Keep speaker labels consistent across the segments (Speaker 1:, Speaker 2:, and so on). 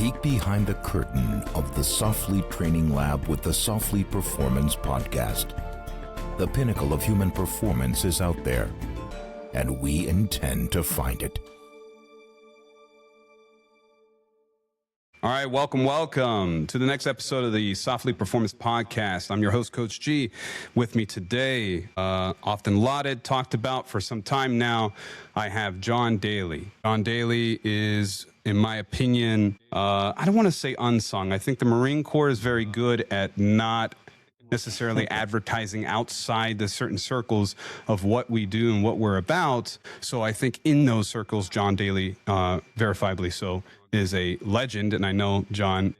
Speaker 1: peek behind the curtain of the SOFLETE Training Lab with the SOFLETE Performance Podcast. The pinnacle of human performance is out there, and we intend to find it.
Speaker 2: All right, welcome to the next episode of the SOFLETE Performance Podcast. I'm your host, Coach G. With me today, often lauded, talked about for some time now, I have John Dailey. John Dailey is, in my opinion, I don't want to say unsung. I think the Marine Corps is very good at not necessarily advertising outside the certain circles of what we do and what we're about. So I think in those circles, John Dailey, verifiably so, is a legend. And I know, John,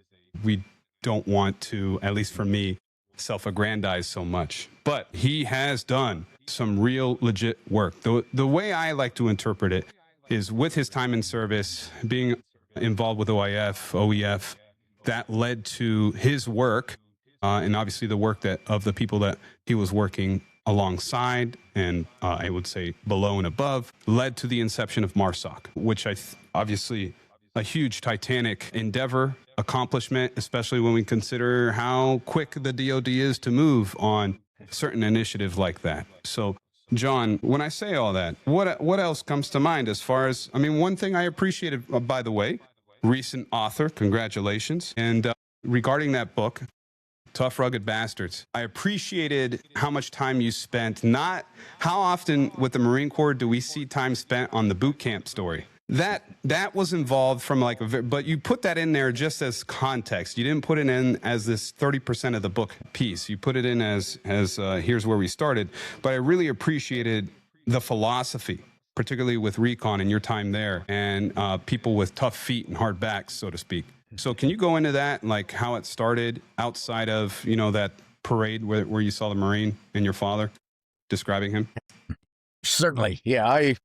Speaker 2: we don't want to, at least for me, self-aggrandize so much. But he has done some real legit work. The way I like to interpret it is with his time in service, being involved with OEF, that led to his work, and obviously the work of the people that he was working alongside and I would say below and above, led to the inception of MARSOC, which obviously a huge titanic endeavor, accomplishment, especially when we consider how quick the DoD is to move on certain initiatives like that. So, John, when I say all that, what else comes to mind as far as, one thing I appreciated, by the way, recent author, congratulations. And regarding that book, Tough, Rugged Bastards, I appreciated how much time you spent, not how often with the Marine Corps do we see time spent on the boot camp story. That was involved from but you put that in there just as context. You didn't put it in as this 30% of the book piece. You put it in as here's where we started. But I really appreciated the philosophy, particularly with Recon and your time there, and people with tough feet and hard backs, so to speak. So can you go into that, like how it started outside of, that parade where you saw the Marine and your father describing him?
Speaker 3: Certainly. Yeah, I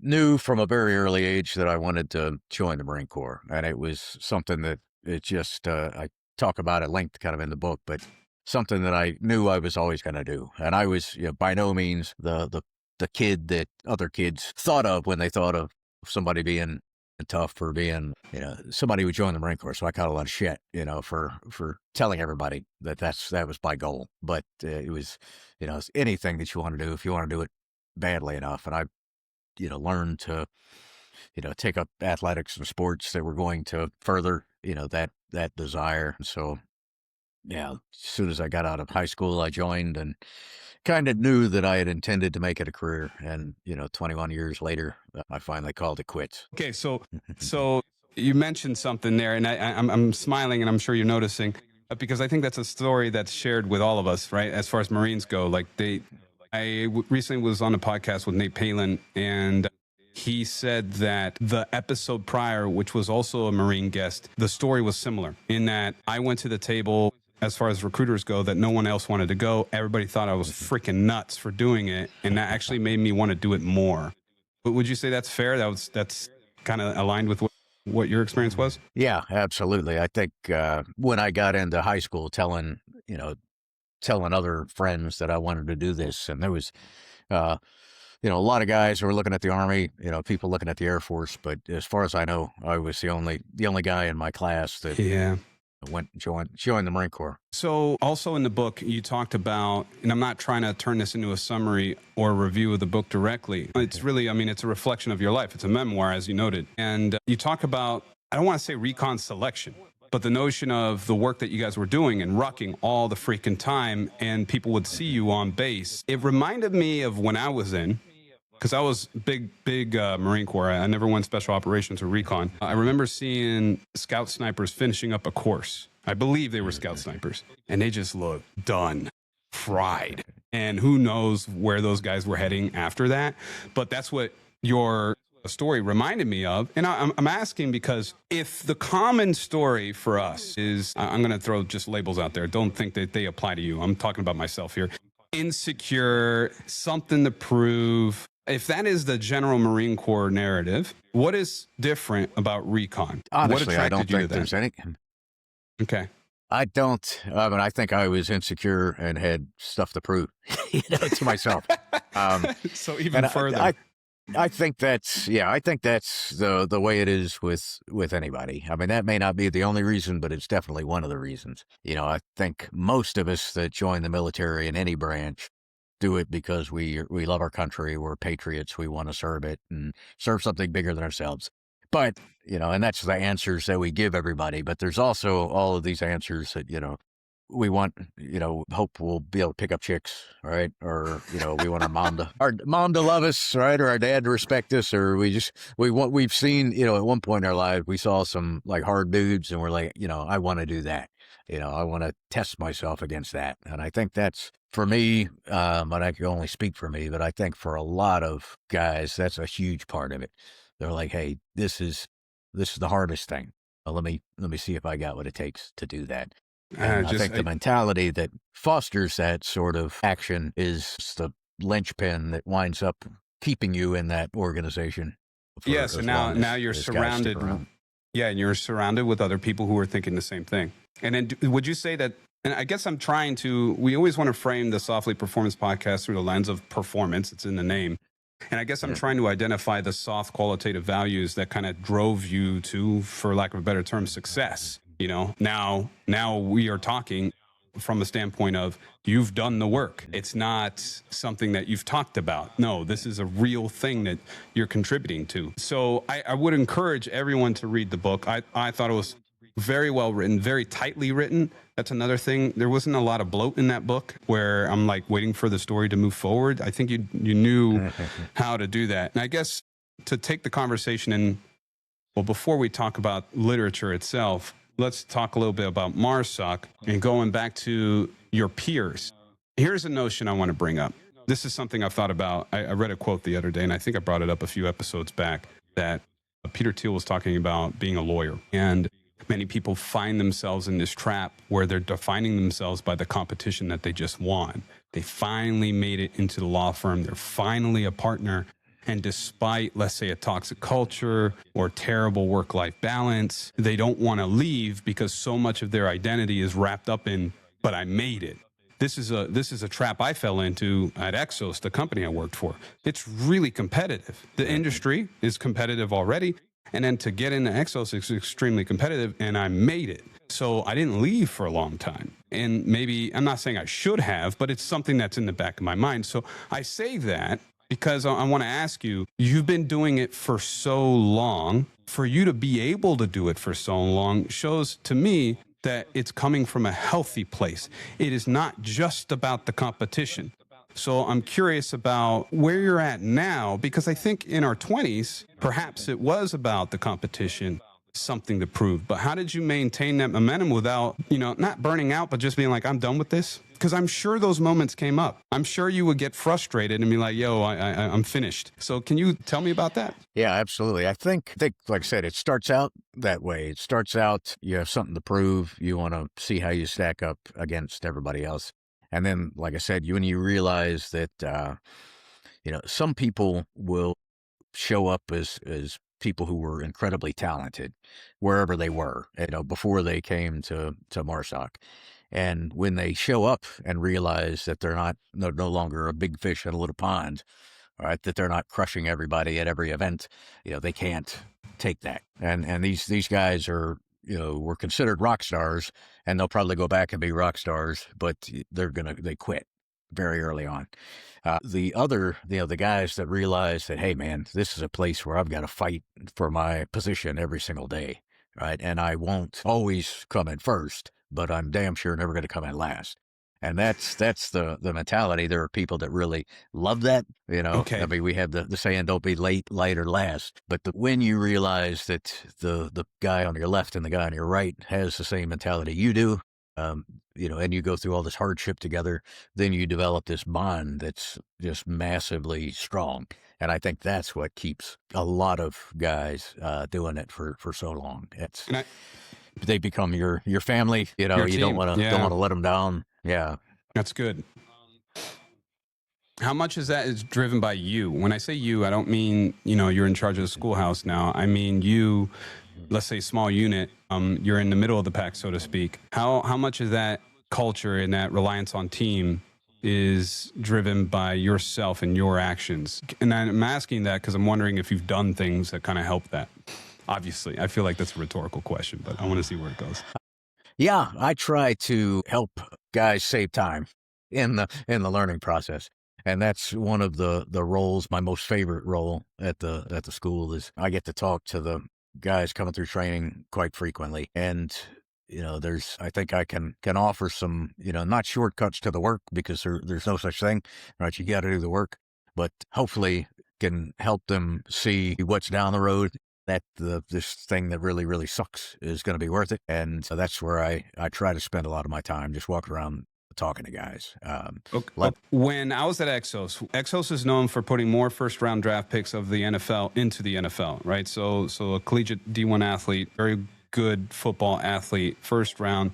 Speaker 3: knew from a very early age that I wanted to join the Marine Corps. And it was something that I talk about at length kind of in the book, but something that I knew I was always going to do. And I was by no means the kid that other kids thought of when they thought of somebody being tough or being, somebody who joined the Marine Corps. So I caught a lot of shit, for telling everybody that was my goal. But it was, it's anything that you want to do if you want to do it badly enough. And I learned to, take up athletics and sports that were going to further, that desire. And so, yeah, as soon as I got out of high school, I joined and kind of knew that I had intended to make it a career. And, 21 years later, I finally called it quits.
Speaker 2: Okay. So you mentioned something there, and I'm smiling, and I'm sure you're noticing, because I think that's a story that's shared with all of us, right? As far as Marines go, I recently was on a podcast with Nate Palin, and he said that the episode prior, which was also a Marine guest, the story was similar in that I went to the table as far as recruiters go that no one else wanted to go. Everybody thought I was freaking nuts for doing it, and that actually made me want to do it more. But would you say that's fair? That's kind of aligned with what your experience was?
Speaker 3: Yeah, absolutely. I think when I got into high school, telling other friends that I wanted to do this. And there was, a lot of guys who were looking at the Army, people looking at the Air Force. But as far as I know, I was the only guy in my class that joined the Marine Corps.
Speaker 2: So also in the book, you talked about, and I'm not trying to turn this into a summary or a review of the book directly. It's really, it's a reflection of your life. It's a memoir, as you noted. And you talk about, I don't want to say recon selection, but the notion of the work that you guys were doing and rucking all the freaking time, and people would see you on base. It reminded me of when I was in, because I was big Marine Corps. I never went special operations or recon. I remember seeing scout snipers finishing up a course. I believe they were scout snipers, and they just looked done, fried. And who knows where those guys were heading after that. But that's what your story reminded me of. And I'm asking because if the common story for us is, I'm going to throw just labels out there. Don't think that they apply to you. I'm talking about myself here. Insecure, something to prove. If that is the general Marine Corps narrative, what is different about Recon?
Speaker 3: Honestly, I don't think there's any.
Speaker 2: Okay.
Speaker 3: I don't. I think I was insecure and had stuff to prove, to myself.
Speaker 2: So even further.
Speaker 3: I think that's the way it is with anybody. I mean, that may not be the only reason, but it's definitely one of the reasons. I think most of us that join the military in any branch do it because we love our country, we're patriots, we want to serve it and serve something bigger than ourselves. But, and that's the answers that we give everybody. But there's also all of these answers that, we want, hope we'll be able to pick up chicks, right? Or, we want our mom to love us, right? Or our dad to respect us, or we've seen, at one point in our life, we saw some like hard dudes and we're like, I want to do that. I want to test myself against that. And I think that's, for me, but I can only speak for me, but I think for a lot of guys, that's a huge part of it. They're like, hey, this is the hardest thing. Let me see if I got what it takes to do that. And I think the mentality that fosters that sort of action is the linchpin that winds up keeping you in that organization.
Speaker 2: Yes, and now you're surrounded. Yeah, and you're surrounded with other people who are thinking the same thing. And then would you say that, and I guess we always want to frame the SOFLETE Performance Podcast through the lens of performance. It's in the name. And I guess I'm trying to identify the soft qualitative values that kind of drove you to, for lack of a better term, success. Now we are talking from a standpoint of you've done the work. It's not something that you've talked about. No, this is a real thing that you're contributing to. So I would encourage everyone to read the book. I thought it was very well written, very tightly written. That's another thing. There wasn't a lot of bloat in that book where I'm like waiting for the story to move forward. I think you knew how to do that. And I guess to take the conversation before we talk about literature itself, let's talk a little bit about MARSOC and going back to your peers. Here's a notion I want to bring up. This is something I've thought about. I read a quote the other day, and I think I brought it up a few episodes back, that Peter Thiel was talking about being a lawyer. And many people find themselves in this trap where they're defining themselves by the competition that they just won. They finally made it into the law firm. They're finally a partner. And despite, let's say, a toxic culture or terrible work-life balance, they don't want to leave because so much of their identity is wrapped up in, but I made it. This is a trap I fell into at Exos, the company I worked for. It's really competitive. The industry is competitive already. And then to get into Exos is extremely competitive, and I made it. So I didn't leave for a long time. And maybe, I'm not saying I should have, but it's something that's in the back of my mind. So I say that because I want to ask you, you've been doing it for so long. For you to be able to do it for so long shows to me that it's coming from a healthy place. It is not just about the competition. So I'm curious about where you're at now, because I think in our 20s, perhaps it was about the competition, something to prove. But how did you maintain that momentum without, not burning out, but just being like, I'm done with this? Because I'm sure those moments came up. I'm sure you would get frustrated and be like, yo, I'm finished. So can you tell me about that?
Speaker 3: Yeah, absolutely. I think, like I said, it starts out that way. It starts out, you have something to prove. You want to see how you stack up against everybody else. And then, like I said, when you realize that, some people will show up as people who were incredibly talented wherever they were, before they came to MARSOC. And when they show up and realize that they're no longer a big fish in a little pond, right, that they're not crushing everybody at every event, they can't take that. And these guys are, were considered rock stars, and they'll probably go back and be rock stars, but they quit very early on. The guys that realize that, hey man, this is a place where I've got to fight for my position every single day, right? And I won't always come in first, but I'm damn sure never going to come in last. And that's the mentality. There are people that really love that,
Speaker 2: Okay.
Speaker 3: I mean, we have the saying, don't be late, light, or last. But when you realize that the guy on your left and the guy on your right has the same mentality you do, and you go through all this hardship together, then you develop this bond that's just massively strong. And I think that's what keeps a lot of guys doing it for so long. They become your family. You don't want to let them down. Yeah,
Speaker 2: that's good. How much is that is driven by you? When I say you, I don't mean, you're in charge of the schoolhouse now. I mean, you, let's say small unit, you're in the middle of the pack, so to speak. How much is that culture and that reliance on team is driven by yourself and your actions? And I'm asking that because I'm wondering if you've done things that kind of help that. Obviously, I feel like that's a rhetorical question, but I want to see where it goes.
Speaker 3: Yeah, I try to help guys save time in the learning process. And that's one of the roles. My most favorite role at the school is I get to talk to the guys coming through training quite frequently. And I think I can offer some, not shortcuts to the work, because there's no such thing, right? You got to do the work, but hopefully can help them see what's down the road, that this thing that really, really sucks is going to be worth it. And so that's where I try to spend a lot of my time, just walking around talking to guys.
Speaker 2: When I was at Exos is known for putting more first-round draft picks of the NFL into the NFL, right? So a collegiate D1 athlete, very good football athlete, first round,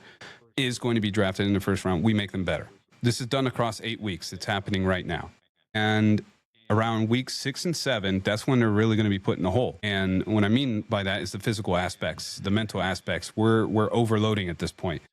Speaker 2: is going to be drafted in the first round. We make them better. This is done across 8 weeks. It's happening right now. And around weeks 6 and 7, that's when they're really going to be put in the hole. And what I mean by that is the physical aspects, the mental aspects. We're overloading at this point.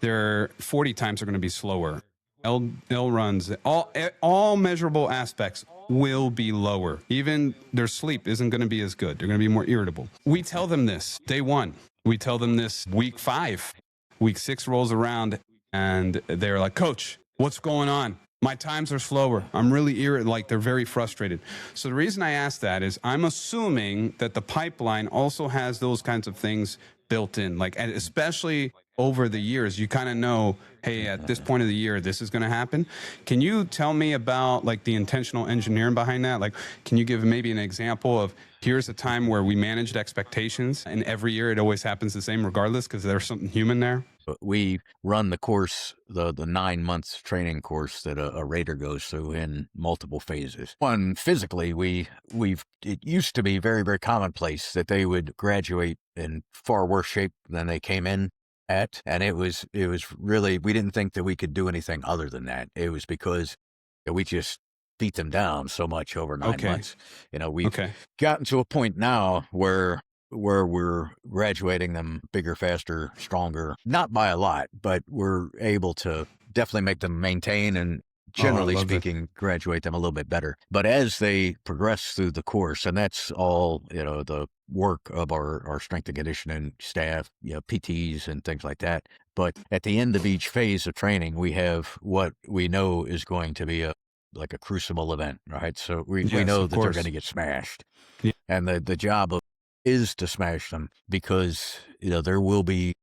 Speaker 2: Their 40 times are going to be slower. L runs, all measurable aspects will be lower. Even their sleep isn't going to be as good. They're going to be more irritable. We tell them this day 1. We tell them this week 5. Week 6 rolls around and they're like, "Coach, what's going on? My times are slower. I'm really irritated." Like, they're very frustrated. So the reason I ask that is I'm assuming that the pipeline also has those kinds of things built in, like, and especially over the years, you kind of know, hey, at this point of the year, this is going to happen. Can you tell me about, like, the intentional engineering behind that? Like, can you give maybe an example of, here's a time where we managed expectations, and every year it always happens the same regardless because there's something human there?
Speaker 3: We run the course, the 9 months training course that a Raider goes through in multiple phases. One, physically, it used to be very, very commonplace that they would graduate in far worse shape than they came in at. And it was really, we didn't think that we could do anything other than that. It was because we just beat them down so much over 9 months. We've gotten to a point now where we're graduating them bigger, faster, stronger, not by a lot, but we're able to definitely make them maintain and, generally speaking, graduate them a little bit better. But as they progress through the course, and that's all, the work of our strength and conditioning staff, PTs and things like that. But at the end of each phase of training, we have what we know is going to be a crucible event, right? So we know that they're going to get smashed. Yeah. And the job is to smash them, because there will be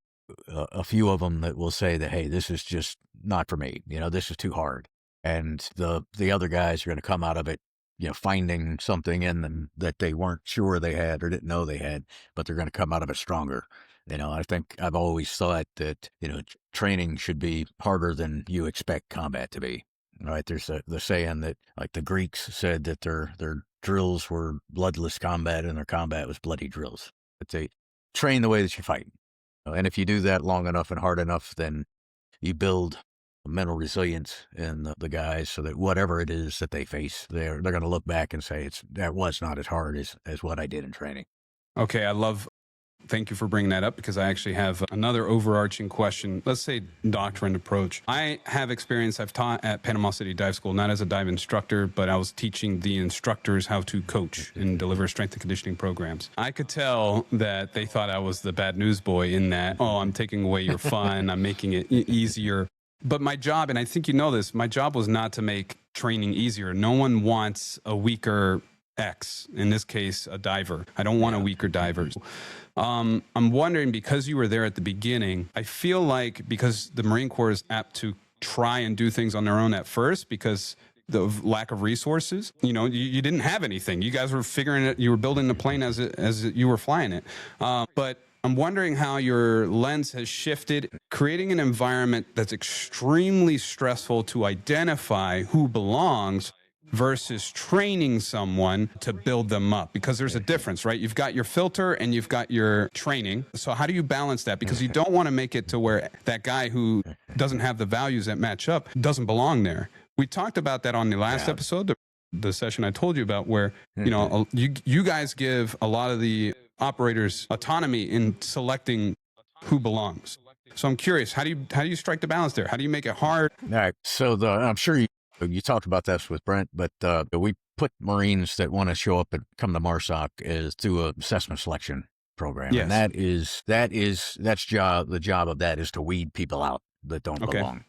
Speaker 3: a few of them that will say that, hey, this is just not for me, this is too hard, and the other guys are going to come out of it finding something in them that they weren't sure they had or didn't know they had, but they're going to come out of it stronger. I think I've always thought that training should be harder than you expect combat to be, right? There's the saying that, like, the Greeks said that their drills were bloodless combat and their combat was bloody drills. But they train the way that you fight. And if you do that long enough and hard enough, then you build mental resilience in the guys, so that whatever it is that they face, they're going to look back and say, that was not as hard as what I did in training.
Speaker 2: Okay, thank you for bringing that up, because I actually have another overarching question. Let's say doctrine approach. I have experience. I've taught at Panama City Dive School, not as a dive instructor, but I was teaching the instructors how to coach and deliver strength and conditioning programs. I could tell that they thought I was the bad news boy in that, I'm taking away your fun, I'm making it easier. But my job, and I think you know this, my job was not to make training easier. No one wants a weaker X, in this case, a diver. I don't want a weaker diver. I'm wondering, because you were there at the beginning, I feel like because the Marine Corps is apt to try and do things on their own at first because the lack of resources, you didn't have anything. You guys were figuring it, you were building the plane as you were flying it. But I'm wondering how your lens has shifted, creating an environment that's extremely stressful to identify who belongs versus training someone to build them up, because there's a difference, right? You've got your filter and you've got your training. So how do you balance that? Because you don't want to make it to where that guy who doesn't have the values that match up doesn't belong there. We talked about that on the last episode, the session I told you about, where, you guys give a lot of the operators autonomy in selecting who belongs. So I'm curious, how do you strike the balance there? How do you make it hard?
Speaker 3: All right. So I'm sure you talked about this with Brent, but we put Marines that want to show up and come to MARSOC is through a assessment selection program.
Speaker 2: Yes.
Speaker 3: And the job of that is to weed people out that don't belong.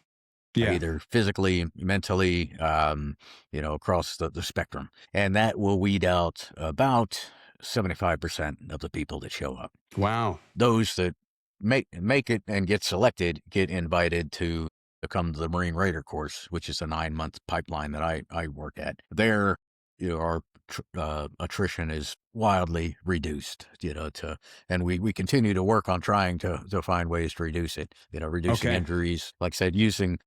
Speaker 2: Yeah.
Speaker 3: Either physically, mentally, across the spectrum. And that will weed out about 75% of the people that show up.
Speaker 2: Wow.
Speaker 3: Those that make it and get selected get invited to come to the Marine Raider course, which is a 9-month pipeline that I work at. There, our attrition is wildly reduced, and we continue to work on trying to find ways to reduce it, reducing injuries, like I said, using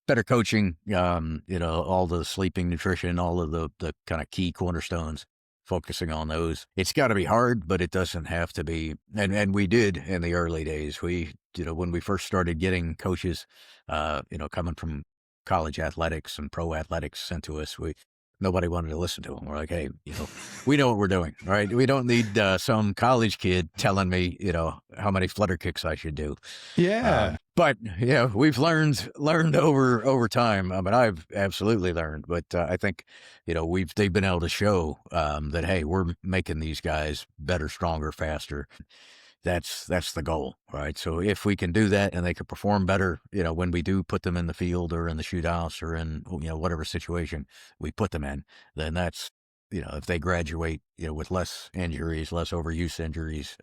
Speaker 3: better coaching, all the sleeping, nutrition, all of the kind of key cornerstones, focusing on those. It's got to be hard, but it doesn't have to be. And we did in the early days. We, when we first started getting coaches, coming from college athletics and pro athletics sent to us, nobody wanted to listen to them. We're like, hey, we know what we're doing, right? We don't need some college kid telling me, how many flutter kicks I should do.
Speaker 2: Yeah.
Speaker 3: But yeah, we've learned over time. I mean, I've absolutely learned, but I think, they've been able to show that, hey, we're making these guys better, stronger, faster. That's the goal, right? So if we can do that and they can perform better, when we do put them in the field or in the shootouts or in, whatever situation we put them in, then that's, if they graduate, with less injuries, less overuse injuries,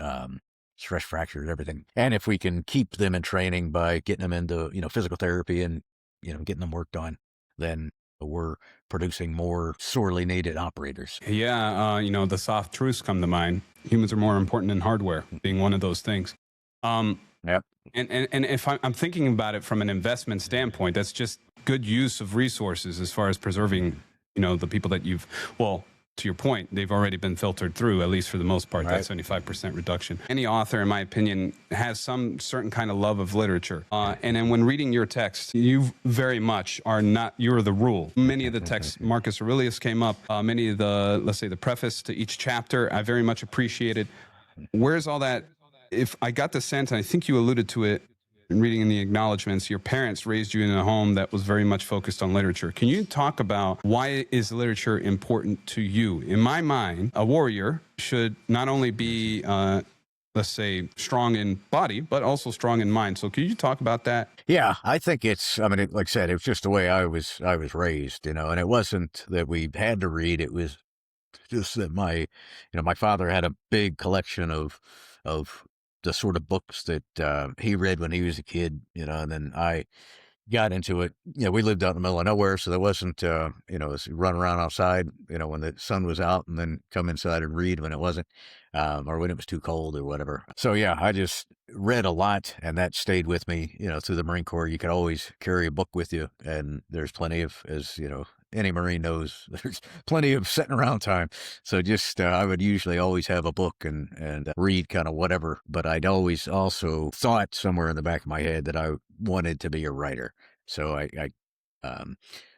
Speaker 3: stress fractures, everything. And if we can keep them in training by getting them into, physical therapy and, getting them work done, then we're producing more sorely needed operators.
Speaker 2: Yeah. The soft truths come to mind. Humans are more important than hardware, being one of those things.
Speaker 3: Yep.
Speaker 2: And if I'm thinking about it from an investment standpoint, that's just good use of resources as far as preserving, the people that to your point, they've already been filtered through, at least for the most part,
Speaker 3: right.
Speaker 2: That 75% reduction. Any author, in my opinion, has some certain kind of love of literature. And then when reading your text, you very much you're the rule. Many of the texts, Marcus Aurelius came up, many of let's say the preface to each chapter, I very much appreciated. Where's all that? If I got the sense, and I think you alluded to it, reading in the acknowledgments, your parents raised you in a home that was very much focused on literature. Can you talk about why is literature important to you? In my mind, a warrior should not only be, let's say, strong in body, but also strong in mind. So can you talk about that?
Speaker 3: Yeah, I think like I said, it was just the way I was raised, and it wasn't that we had to read. It was just that my father had a big collection of the sort of books that he read when he was a kid, and then I got into it. We lived out in the middle of nowhere, so there wasn't, run around outside, when the sun was out and then come inside and read when it wasn't, or when it was too cold or whatever. So yeah, I just read a lot, and that stayed with me, through the Marine Corps. You could always carry a book with you, and there's plenty of, as any Marine knows, there's plenty of sitting around time. So just, I would usually always have a book and read kind of whatever, but I'd always also thought somewhere in the back of my head that I wanted to be a writer. So I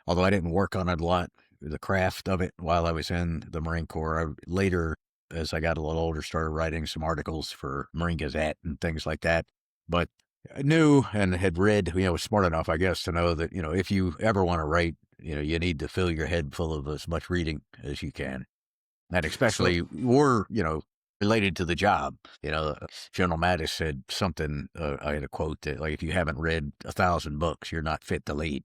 Speaker 3: although I didn't work on it a lot, the craft of it while I was in the Marine Corps, I later, as I got a little older, started writing some articles for Marine Gazette and things like that. But I knew and had read, was smart enough, I guess, to know that, if you ever want to write, you need to fill your head full of as much reading as you can. And especially related to the job. General Mattis said something, I had a quote that, like, if you haven't read 1,000 books, you're not fit to lead,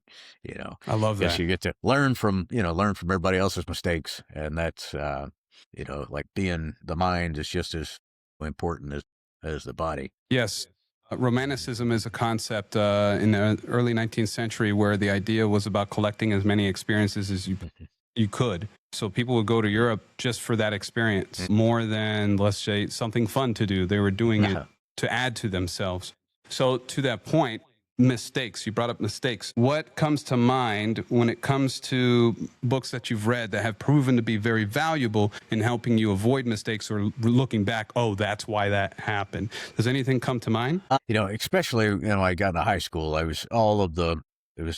Speaker 2: I love that.
Speaker 3: Yes, you get to learn from everybody else's mistakes. And that's, like being the mind is just as important as the body.
Speaker 2: Yes. Romanticism is a concept in the early 19th century where the idea was about collecting as many experiences as you could. So people would go to Europe just for that experience, more than, let's say, something fun to do. They were doing it to add to themselves. So to that point, mistakes. You brought up mistakes. What comes to mind when it comes to books that you've read that have proven to be very valuable in helping you avoid mistakes or looking back, oh, that's why that happened? Does anything come to mind?
Speaker 3: Especially, I got into high school, it was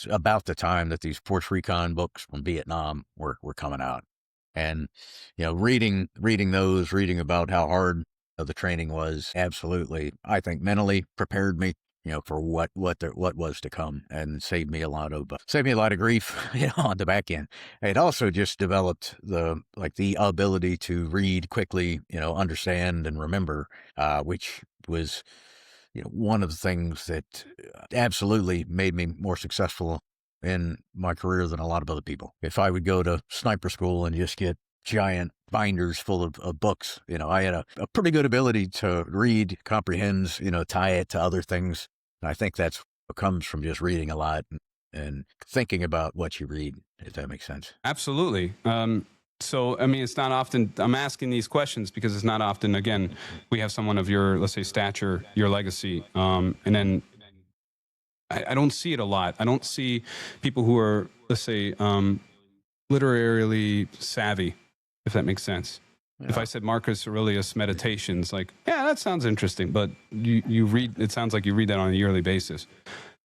Speaker 3: about the time that these Force Recon books from Vietnam were coming out. And, reading about how hard the training was, absolutely, I think mentally prepared me for what was to come, and saved me a lot of grief, on the back end. It also just developed the ability to read quickly, understand and remember, which was, one of the things that absolutely made me more successful in my career than a lot of other people. If I would go to sniper school and just get giant binders full of books, I had a pretty good ability to read, comprehend, tie it to other things. And I think that's what comes from just reading a lot and thinking about what you read, if that makes sense.
Speaker 2: Absolutely. So, I mean, it's not often I'm asking these questions because it's not often, again, we have someone of your, let's say, stature, your legacy. And then I don't see it a lot. I don't see people who are, let's say, literarily savvy, if that makes sense. Yeah. If I said Marcus Aurelius Meditations, like, yeah, that sounds interesting, but you read, it sounds like you read that on a yearly basis.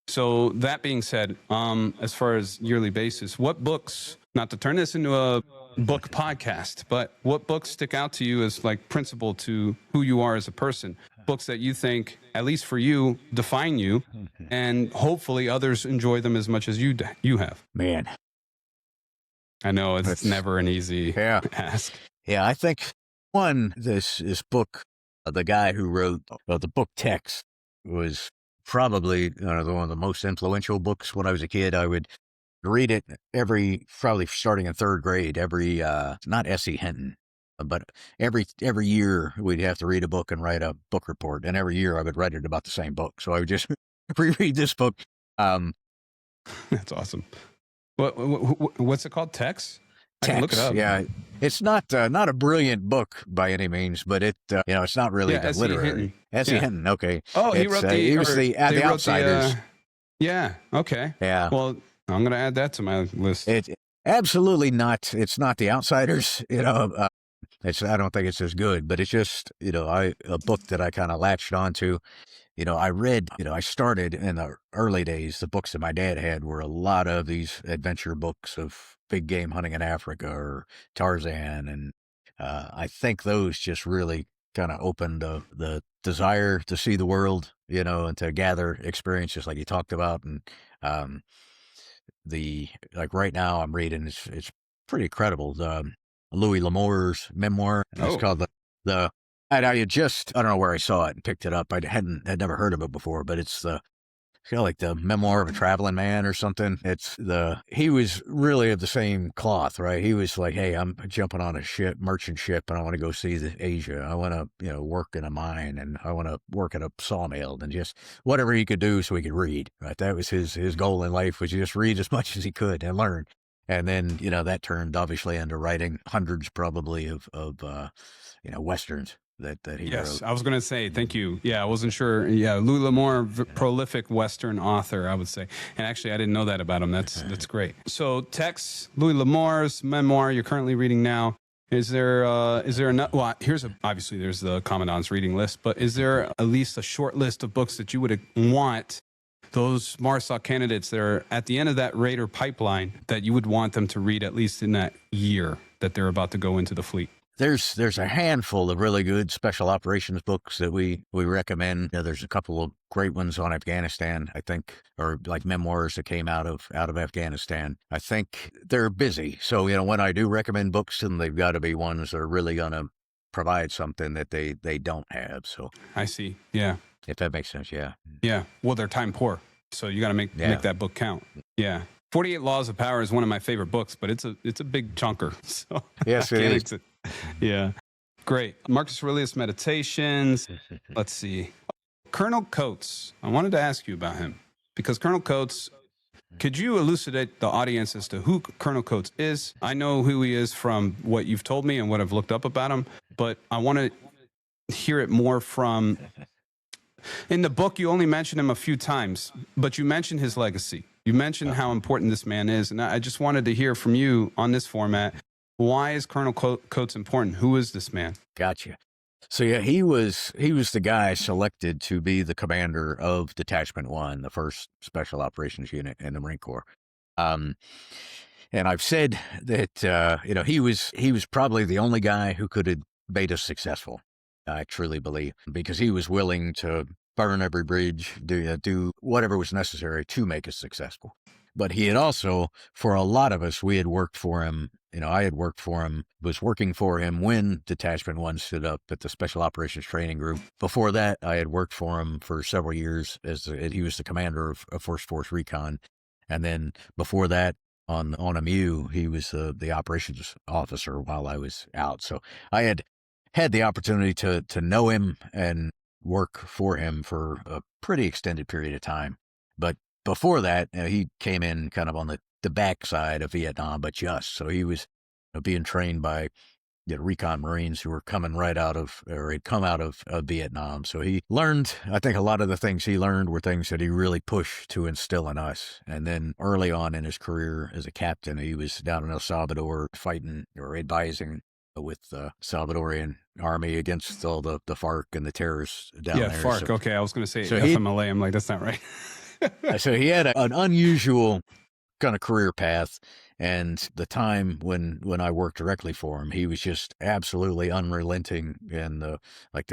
Speaker 2: So that being said, as far as yearly basis, what books, not to turn this into a book podcast, but what books stick out to you as like principal to who you are as a person? Books that you think, at least for you, define you, and hopefully others enjoy them as much as you have.
Speaker 3: Man.
Speaker 2: I know it's never an easy ask.
Speaker 3: Yeah, I think this book, the guy who wrote the book text was probably one of the most influential books when I was a kid. I would read it probably starting in third grade, not S.E. Hinton, but every year we'd have to read a book and write a book report. And every year I would write it about the same book. So I would just reread this book.
Speaker 2: That's awesome. What's it called? Text? I can look it up.
Speaker 3: Yeah, it's not a brilliant book by any means, but it's not really literary. S.E. Hinton. Okay.
Speaker 2: Oh, he wrote
Speaker 3: the Outsiders.
Speaker 2: Yeah. Okay.
Speaker 3: Yeah.
Speaker 2: Well, I'm going to add that to my list.
Speaker 3: It's absolutely not. It's not the Outsiders. I don't think it's as good, but it's just a book that I kind of latched onto. I read, I started in the early days, the books that my dad had were a lot of these adventure books of big game hunting in Africa or Tarzan. And I think those just really kind of opened the desire to see the world, and to gather experiences like you talked about. And right now I'm reading, it's pretty incredible. Louis L'Amour's memoir. It's called I don't know where I saw it and picked it up. Had never heard of it before, but it's kind of like the memoir of a traveling man or something. He was really of the same cloth, right? He was like, hey, I'm jumping on a merchant ship, and I want to go see Asia. I want to, work in a mine, and I want to work at a sawmill, and just whatever he could do so he could read, right? That was his goal in life, was to just read as much as he could and learn. And then, that turned obviously into writing hundreds probably of Westerns that he wrote.
Speaker 2: Yes, I was going to say, thank you. Yeah, I wasn't sure. Yeah, Louis L'Amour, prolific Western author, I would say. And actually, I didn't know that about him. That's great. So, Tex, Louis L'Amour's memoir you're currently reading now. Is there enough? Well, obviously there's the Commandant's reading list, but is there at least a short list of books that you would want those MARSOC candidates that are at the end of that Raider pipeline that you would want them to read at least in that year that they're about to go into the fleet?
Speaker 3: There's a handful of really good special operations books that we recommend. There's a couple of great ones on Afghanistan, I think, or like memoirs that came out of Afghanistan. I think they're busy. So, when I do recommend books, then they've got to be ones that are really going to provide something that they don't have. So
Speaker 2: I see. Yeah.
Speaker 3: If that makes sense. Yeah.
Speaker 2: Yeah. Well, they're time poor. So you got to make that book count. Yeah. 48 Laws of Power is one of my favorite books, but it's a big chunker. So
Speaker 3: yes, it is.
Speaker 2: Yeah. Great. Marcus Aurelius Meditations. Let's see. Colonel Coates. I wanted to ask you about him because Colonel Coates, could you elucidate the audience as to who Colonel Coates is? I know who he is from what you've told me and what I've looked up about him, but I want to hear it more from... In the book, you only mention him a few times, but you mentioned his legacy. You mentioned how important this man is, and I just wanted to hear from you on this format. Why is Colonel Coates important? Who is this man?
Speaker 3: Gotcha. So yeah, he was the guy selected to be the commander of Detachment One, the first special operations unit in the Marine Corps. And I've said that he was probably the only guy who could have made us successful. I truly believe, because he was willing to burn every bridge, do whatever was necessary to make us successful. But he had also, for a lot of us, we had worked for him. I had worked for him, was working for him when Detachment One stood up at the Special Operations Training Group. Before that, I had worked for him for several years he was the commander of First Force Recon. And then before that, on a MU, he was the operations officer while I was out. So I had the opportunity to know him and work for him for a pretty extended period of time. But before that, he came in kind of on the backside of Vietnam, but just so he was being trained by Recon Marines who were coming right out of, or had come out of Vietnam. So he learned, I think a lot of the things he learned were things that he really pushed to instill in us. And then early on in his career as a captain, he was down in El Salvador fighting or advising with the Salvadorian army against all the FARC and the terrorists down there.
Speaker 2: Yeah, FARC. So, okay, I was going to say
Speaker 3: so
Speaker 2: FMLA. I'm like, that's not right.
Speaker 3: So he had an unusual kind of career path. And the time when I worked directly for him, he was just absolutely unrelenting in the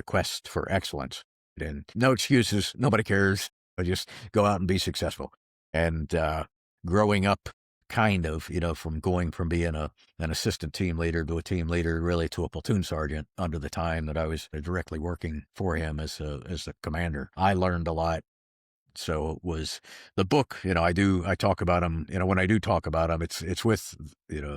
Speaker 3: quest for excellence. And no excuses, nobody cares. But just go out and be successful. And growing up, kind of, from going from being an assistant team leader to a team leader, really to a platoon sergeant under the time that I was directly working for him as the commander, I learned a lot. So it was the book, I talk about him, when I do talk about him, it's with,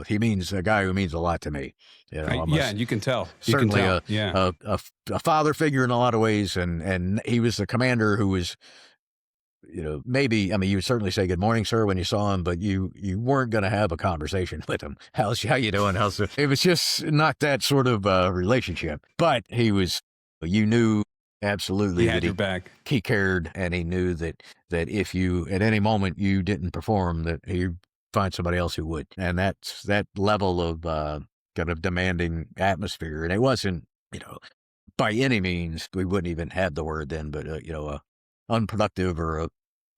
Speaker 3: he means a guy who means a lot to me.
Speaker 2: Yeah, you can tell.
Speaker 3: Certainly
Speaker 2: a
Speaker 3: father figure in a lot of ways. And he was the commander who was, maybe, you would certainly say good morning, sir, when you saw him, but you weren't going to have a conversation with him. How you doing? It was just not that sort of relationship, but you knew absolutely
Speaker 2: he had your back.
Speaker 3: He cared, and he knew that if you, at any moment, you didn't perform, that he'd find somebody else who would. And that's that level of kind of demanding atmosphere. And it wasn't, by any means, we wouldn't even have the word then, but, a unproductive or a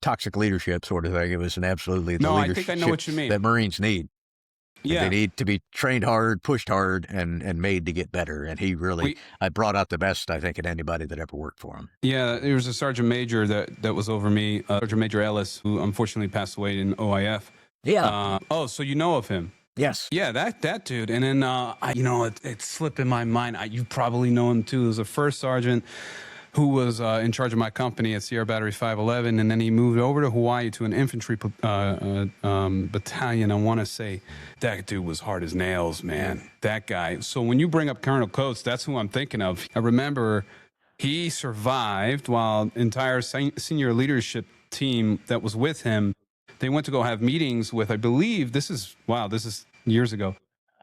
Speaker 3: toxic leadership sort of thing. It was an absolutely the leadership
Speaker 2: I think I know what you mean.
Speaker 3: that Marines need.
Speaker 2: Yeah.
Speaker 3: They need to be trained hard, pushed hard, and made to get better. And he really, I brought out the best, I think, in anybody that ever worked for him.
Speaker 2: Yeah, there was a Sergeant Major that was over me, Sergeant Major Ellis, who unfortunately passed away in OIF.
Speaker 3: Yeah.
Speaker 2: So you know of him?
Speaker 3: Yes.
Speaker 2: Yeah, that dude. And then, it slipped in my mind. You probably know him too. There was a first sergeant who was in charge of my company at Sierra Battery 511, and then he moved over to Hawaii to an infantry battalion. I want to say that dude was hard as nails, man. That guy. So when you bring up Colonel Coates, that's who I'm thinking of. I remember he survived while entire senior leadership team that was with him, they went to go have meetings with, I believe, this is years ago,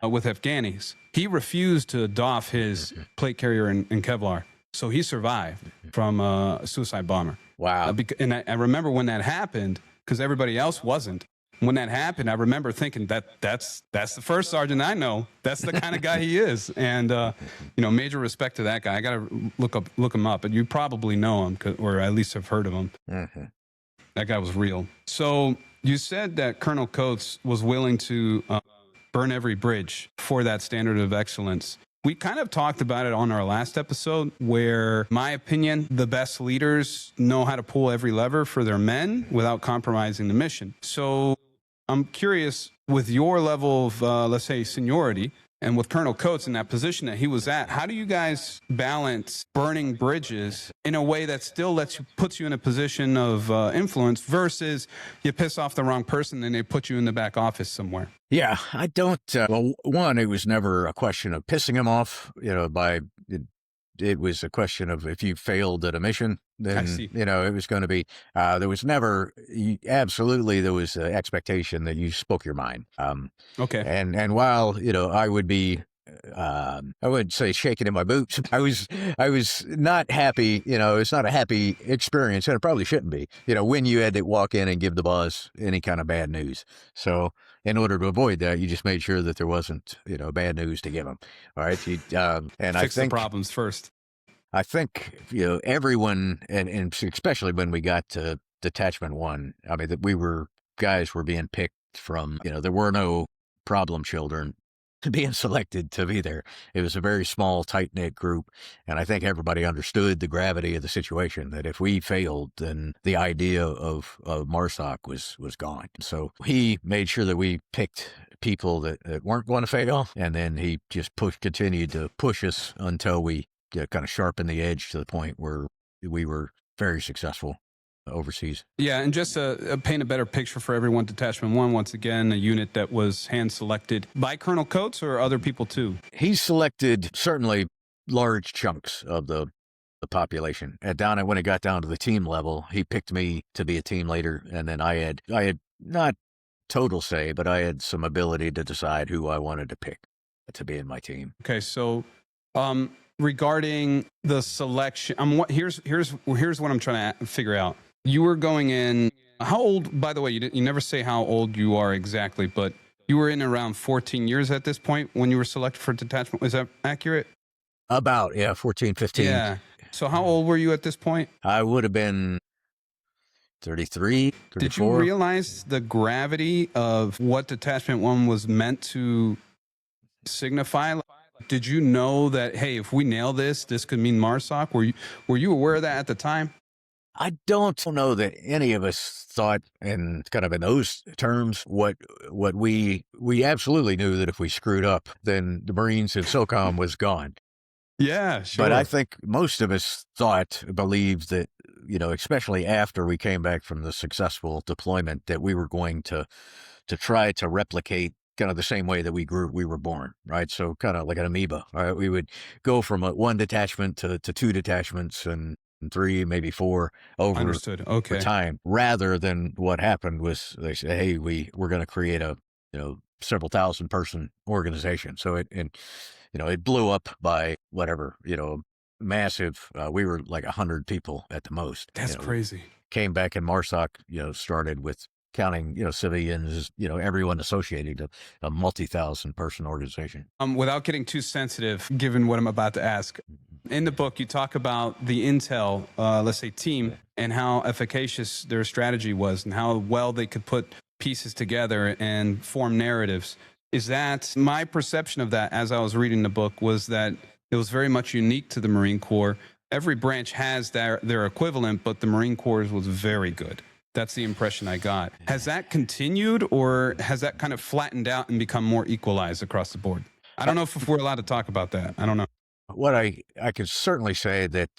Speaker 2: with Afghanis. He refused to doff his plate carrier and Kevlar. So he survived from a suicide bomber.
Speaker 3: Wow.
Speaker 2: And I remember when that happened, because everybody else wasn't. When that happened, I remember thinking that's the first sergeant I know. That's the kind of guy he is. And, major respect to that guy. I got to look him up. But you probably know him, or at least have heard of him. Mm-hmm. That guy was real. So you said that Colonel Coates was willing to burn every bridge for that standard of excellence. We kind of talked about it on our last episode where, in my opinion, the best leaders know how to pull every lever for their men without compromising the mission. So I'm curious, with your level of, let's say, seniority, and with Colonel Coates in that position that he was at, how do you guys balance burning bridges in a way that still puts you in a position of influence versus you piss off the wrong person and they put you in the back office somewhere?
Speaker 3: Yeah, I don't. One, it was never a question of pissing him off. It was a question of if you failed at a mission, then it was going to be. There was never there was an expectation that you spoke your mind.
Speaker 2: Okay.
Speaker 3: And while I would be. I wouldn't say shaking in my boots. I was not happy. It's not a happy experience, and it probably shouldn't be. When you had to walk in and give the boss any kind of bad news. So in order to avoid that, you just made sure that there wasn't, bad news to give them. All right. And
Speaker 2: fix the problems first.
Speaker 3: I think, everyone, and especially when we got to Detachment One, that guys were being picked from, there were no problem children being selected to be there. It was a very small, tight-knit group, and I think everybody understood the gravity of the situation, that if we failed, then the idea of MARSOC was gone. So he made sure that we picked people that weren't going to fail, and then he just continued to push us until we kind of sharpened the edge to the point where we were very successful overseas.
Speaker 2: Yeah, and just to paint a better picture for everyone, Detachment One, once again, a unit that was hand-selected by Colonel Coates or other people too?
Speaker 3: He selected certainly large chunks of the population. When it got down to the team level, he picked me to be a team leader, and then I had not total say, but I had some ability to decide who I wanted to pick to be in my team.
Speaker 2: Okay, so regarding the selection, here's what I'm trying to figure out. You were going in, how old, by the way, you never say how old you are exactly, but you were in around 14 years at this point when you were selected for detachment. Is that accurate?
Speaker 3: About, 14, 15.
Speaker 2: Yeah. So how old were you at this point?
Speaker 3: I would have been 33, 34.
Speaker 2: Did you realize the gravity of what Detachment One was meant to signify? Did you know that, hey, if we nail this could mean MARSOC? Were you aware of that at the time?
Speaker 3: I don't know that any of us thought in kind of in those terms. What we absolutely knew that if we screwed up, then the Marines and SOCOM was gone.
Speaker 2: Yeah, sure.
Speaker 3: But I think most of us believed that, especially after we came back from the successful deployment, that we were going to try to replicate kind of the same way that we were born, right? So kind of like an amoeba, right? We would go from one detachment to two detachments and 3, maybe 4 over time, rather than what happened was they said, hey, we're going to create a, several thousand person organization. So it blew up by whatever, massive, we were like 100 people at the most.
Speaker 2: That's crazy.
Speaker 3: Came back in MARSOC, started with counting, civilians, everyone associated, a multi-thousand person organization.
Speaker 2: Without getting too sensitive, given what I'm about to ask, in the book, you talk about the intel, let's say team, and how efficacious their strategy was and how well they could put pieces together and form narratives. Is that my perception of that as I was reading the book was that it was very much unique to the Marine Corps. Every branch has their equivalent, but the Marine Corps was very good. That's the impression I got. Has that continued, or has that kind of flattened out and become more equalized across the board? I don't know if we're allowed to talk about that. I don't know.
Speaker 3: What I could certainly say that,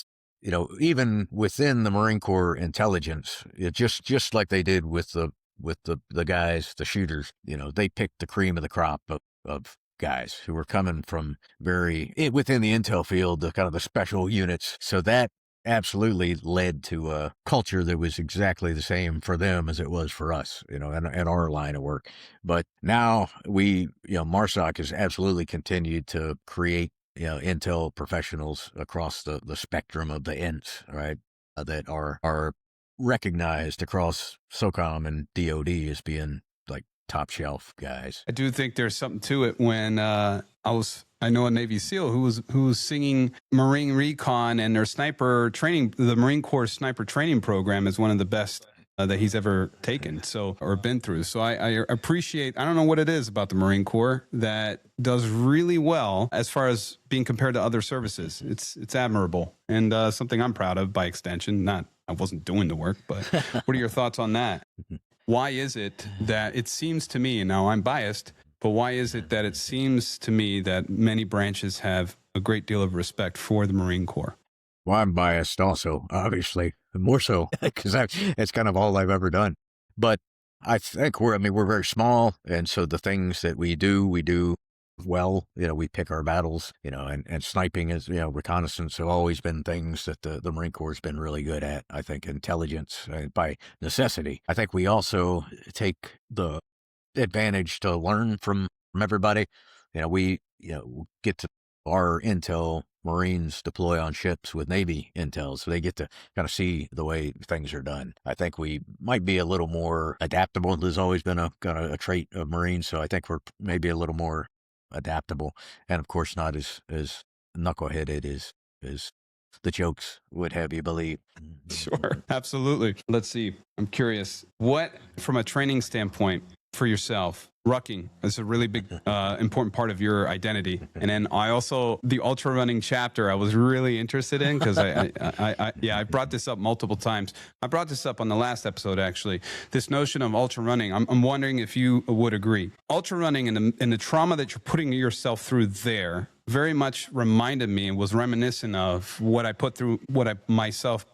Speaker 3: even within the Marine Corps intelligence, it just like they did with the guys, the shooters, they picked the cream of the crop of guys who were coming from within the intel field, the kind of the special units. So that absolutely led to a culture that was exactly the same for them as it was for us, in our line of work. But now MARSOC has absolutely continued to create, intel professionals across the spectrum of the ints, right, that are recognized across SOCOM and DOD as being like top shelf guys.
Speaker 2: I do think there's something to it. When I know a Navy SEAL who was singing Marine Recon, and their sniper training, the Marine Corps sniper training program is one of the best that he's ever taken or been through. So I appreciate, I don't know what it is about the Marine Corps that does really well as far as being compared to other services. It's admirable, and something I'm proud of by extension. I wasn't doing the work, but what are your thoughts on that? Why is it that it seems to me, and now I'm biased, but why is it that it seems to me that many branches have a great deal of respect for the Marine Corps?
Speaker 3: Well, I'm biased also, obviously, more so, because it's kind of all I've ever done. But I think we're very small, and so the things that we do well. We pick our battles, and sniping is, reconnaissance have always been things that the Marine Corps has been really good at. I think intelligence by necessity. I think we also take the advantage to learn from everybody. We get to our intel. Marines deploy on ships with Navy intel, so they get to kind of see the way things are done. I think we might be a little more adaptable. There's always been a kind of a trait of Marines, so I think we're maybe a little more adaptable, and of course not as knuckleheaded as the jokes would have you believe.
Speaker 2: Sure, absolutely. Let's see. I'm curious, what, from a training standpoint, for yourself. Rucking is a really big, important part of your identity. And then I also, the ultra running chapter, I was really interested in because I brought this up multiple times. I brought this up on the last episode, actually, this notion of ultra running. I'm wondering if you would agree. Ultra running and the trauma that you're putting yourself through there very much reminded me and was reminiscent of what I put myself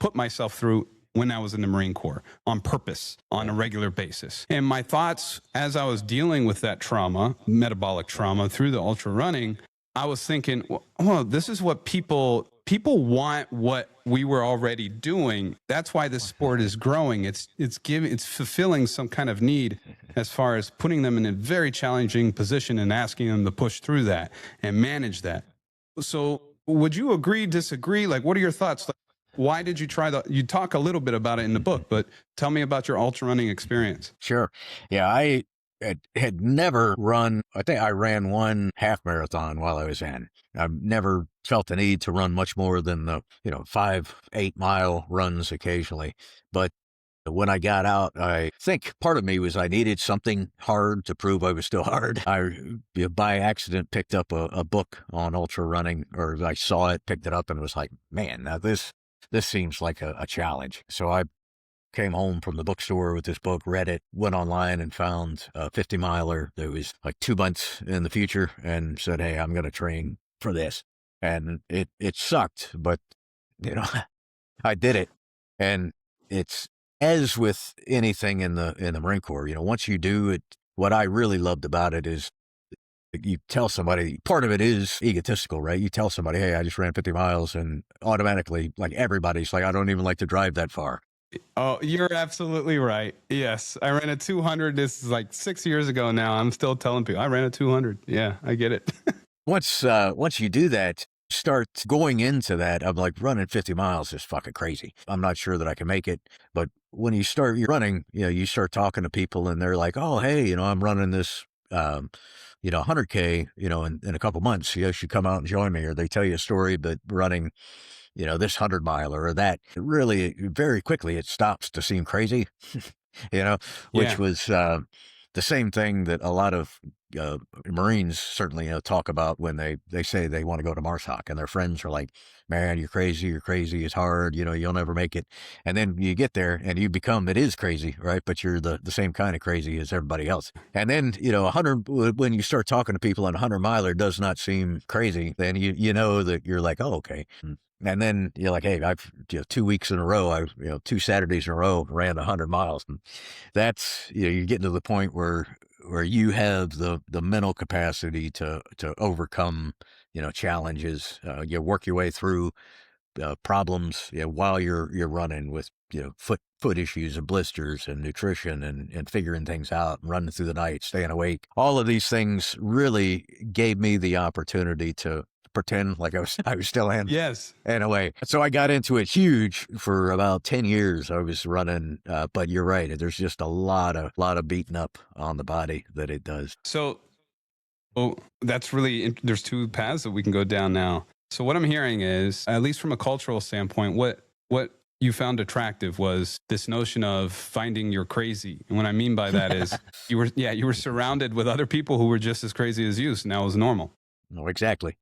Speaker 2: through when I was in the Marine Corps on purpose, on a regular basis. And my thoughts as I was dealing with that trauma, metabolic trauma through the ultra running, I was thinking, well, this is what people want what we were already doing. That's why this sport is growing. It's fulfilling some kind of need as far as putting them in a very challenging position and asking them to push through that and manage that. So would you agree, disagree? Like, what are your thoughts? Why did you try that? You talk a little bit about it in the book, but tell me about your ultra running experience.
Speaker 3: Sure. Yeah, I had never run. I think I ran one half marathon while I was in. I've never felt the need to run much more than the 5-8 mile runs occasionally. But when I got out, I think part of me was I needed something hard to prove I was still hard. I, by accident, picked up a book on ultra running, or I saw it, picked it up, and was like, man, now this seems like a challenge. So I came home from the bookstore with this book, read it, went online and found a 50 miler that was like 2 months in the future and said, hey, I'm going to train for this. And it sucked, but I did it. And it's, as with anything in the Marine Corps, once you do it, what I really loved about it is you tell somebody, part of it is egotistical, right? You tell somebody, hey, I just ran 50 miles, and automatically, like, everybody's like, I don't even like to drive that far.
Speaker 2: Oh, you're absolutely right. Yes. I ran a 200. This is like 6 years ago now. I'm still telling people I ran a 200. Yeah, I get it.
Speaker 3: Once you do that, start going into that, I'm like, running 50 miles is fucking crazy. I'm not sure that I can make it. But when you start running, you start talking to people and they're like, oh, hey, I'm running this, 100K, in a couple months, you should come out and join me. Or they tell you a story, but running, this 100 miler or that, really very quickly, it stops to seem crazy, which was the same thing that a lot of Marines certainly talk about when they say they want to go to MARSOC, and their friends are like, man, you're crazy, it's hard, you'll never make it. And then you get there and you become, it is crazy, right? But you're the same kind of crazy as everybody else. And then 100, when you start talking to people, and 100 miler does not seem crazy, then you know that you're like, oh, okay. And then you're like, hey, I've 2 weeks in a row, 2 Saturdays in a row ran 100 miles. And that's, you're getting to the point where you have the mental capacity to overcome, challenges, you work your way through problems while you're running with, foot issues and blisters and nutrition and figuring things out and running through the night, staying awake. All of these things really gave me the opportunity to pretend like I was still in.
Speaker 2: Yes.
Speaker 3: In a way. So I got into it huge for about 10 years. I was running, but you're right. There's just a lot of beating up on the body that it does.
Speaker 2: So that's really, there's 2 paths that we can go down now. So what I'm hearing is, at least from a cultural standpoint, what you found attractive was this notion of finding you're crazy. And what I mean by that is you were surrounded with other people who were just as crazy as you. So now it was normal.
Speaker 3: No, exactly.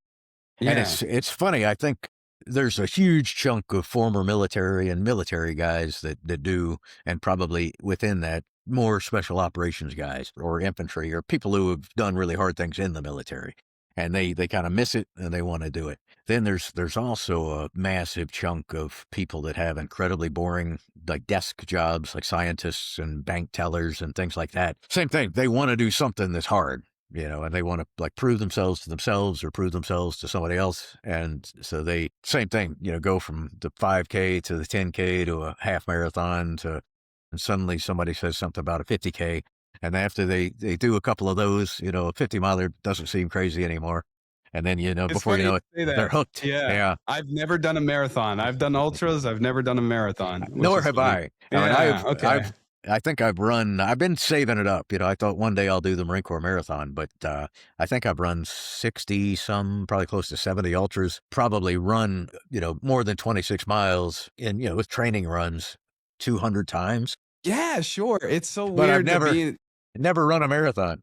Speaker 2: Yeah.
Speaker 3: And it's funny. I think there's a huge chunk of former military and military guys that do, and probably within that, more special operations guys or infantry or people who have done really hard things in the military, and they kind of miss it and they want to do it. Then there's also a massive chunk of people that have incredibly boring, like, desk jobs, like scientists and bank tellers and things like that. Same thing. They want to do something that's hard. And they want to, like, prove themselves to themselves or prove themselves to somebody else. And so same thing, go from the 5K to the 10K to a half marathon and suddenly somebody says something about a 50K. And after they do a couple of those, a 50 miler doesn't seem crazy anymore. And then, before you know it, they're hooked.
Speaker 2: Yeah. I've never done a marathon. I've done ultras. I've never done a marathon.
Speaker 3: Nor have I.
Speaker 2: Okay.
Speaker 3: I think I've been saving it up. I thought one day I'll do the Marine Corps Marathon, but I think I've run 60 some, probably close to 70 ultras, probably run, more than 26 miles in, with training runs 200 times.
Speaker 2: Yeah, sure. It's so
Speaker 3: but
Speaker 2: weird
Speaker 3: Never run a marathon.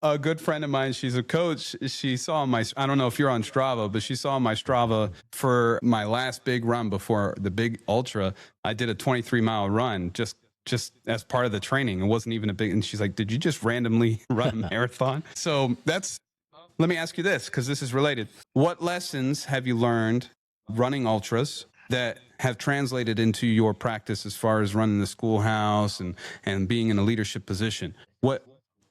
Speaker 2: A good friend of mine, she's a coach. She saw I don't know if you're on Strava, but she saw my Strava for my last big run before the big ultra. I did a 23-mile run just as part of the training. It wasn't even a big, and she's like, did you just randomly run a marathon? So let me ask you this, because this is related. What lessons have you learned running ultras that have translated into your practice as far as running the schoolhouse and being in a leadership position?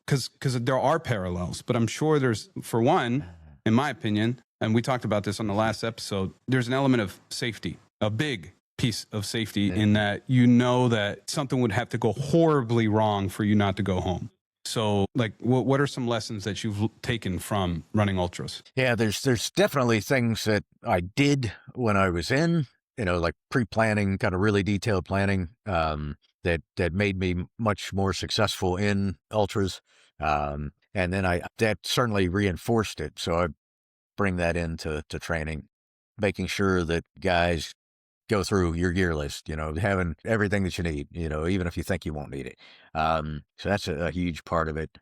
Speaker 2: Because there are parallels, but I'm sure there's, for one, in my opinion, and we talked about this on the last episode, there's an element of safety, a big piece of safety in that you know that something would have to go horribly wrong for you not to go home. So, like, what are some lessons that you've taken from running ultras?
Speaker 3: Yeah, there's definitely things that I did when I was in, like pre-planning, kind of really detailed planning, that made me much more successful in ultras. And then that certainly reinforced it. So I bring that into training, making sure that guys go through your gear list, having everything that you need, even if you think you won't need it. So that's a huge part of it.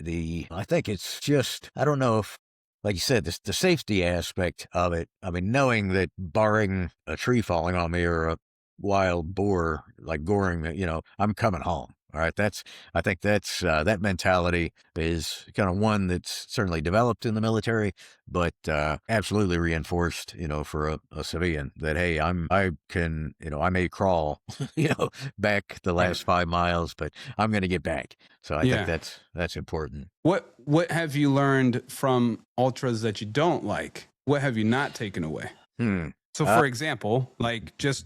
Speaker 3: I think it's just, I don't know if, like you said, the safety aspect of it. I mean, knowing that barring a tree falling on me or a wild boar, like goring, I'm coming home. All right. I think that mentality is kind of one that's certainly developed in the military, but absolutely reinforced, for a civilian that, hey, I may crawl, back the last 5 miles, but I'm going to get back. So I think that's important.
Speaker 2: What have you learned from ultras that you don't like? What have you not taken away? So for example, like just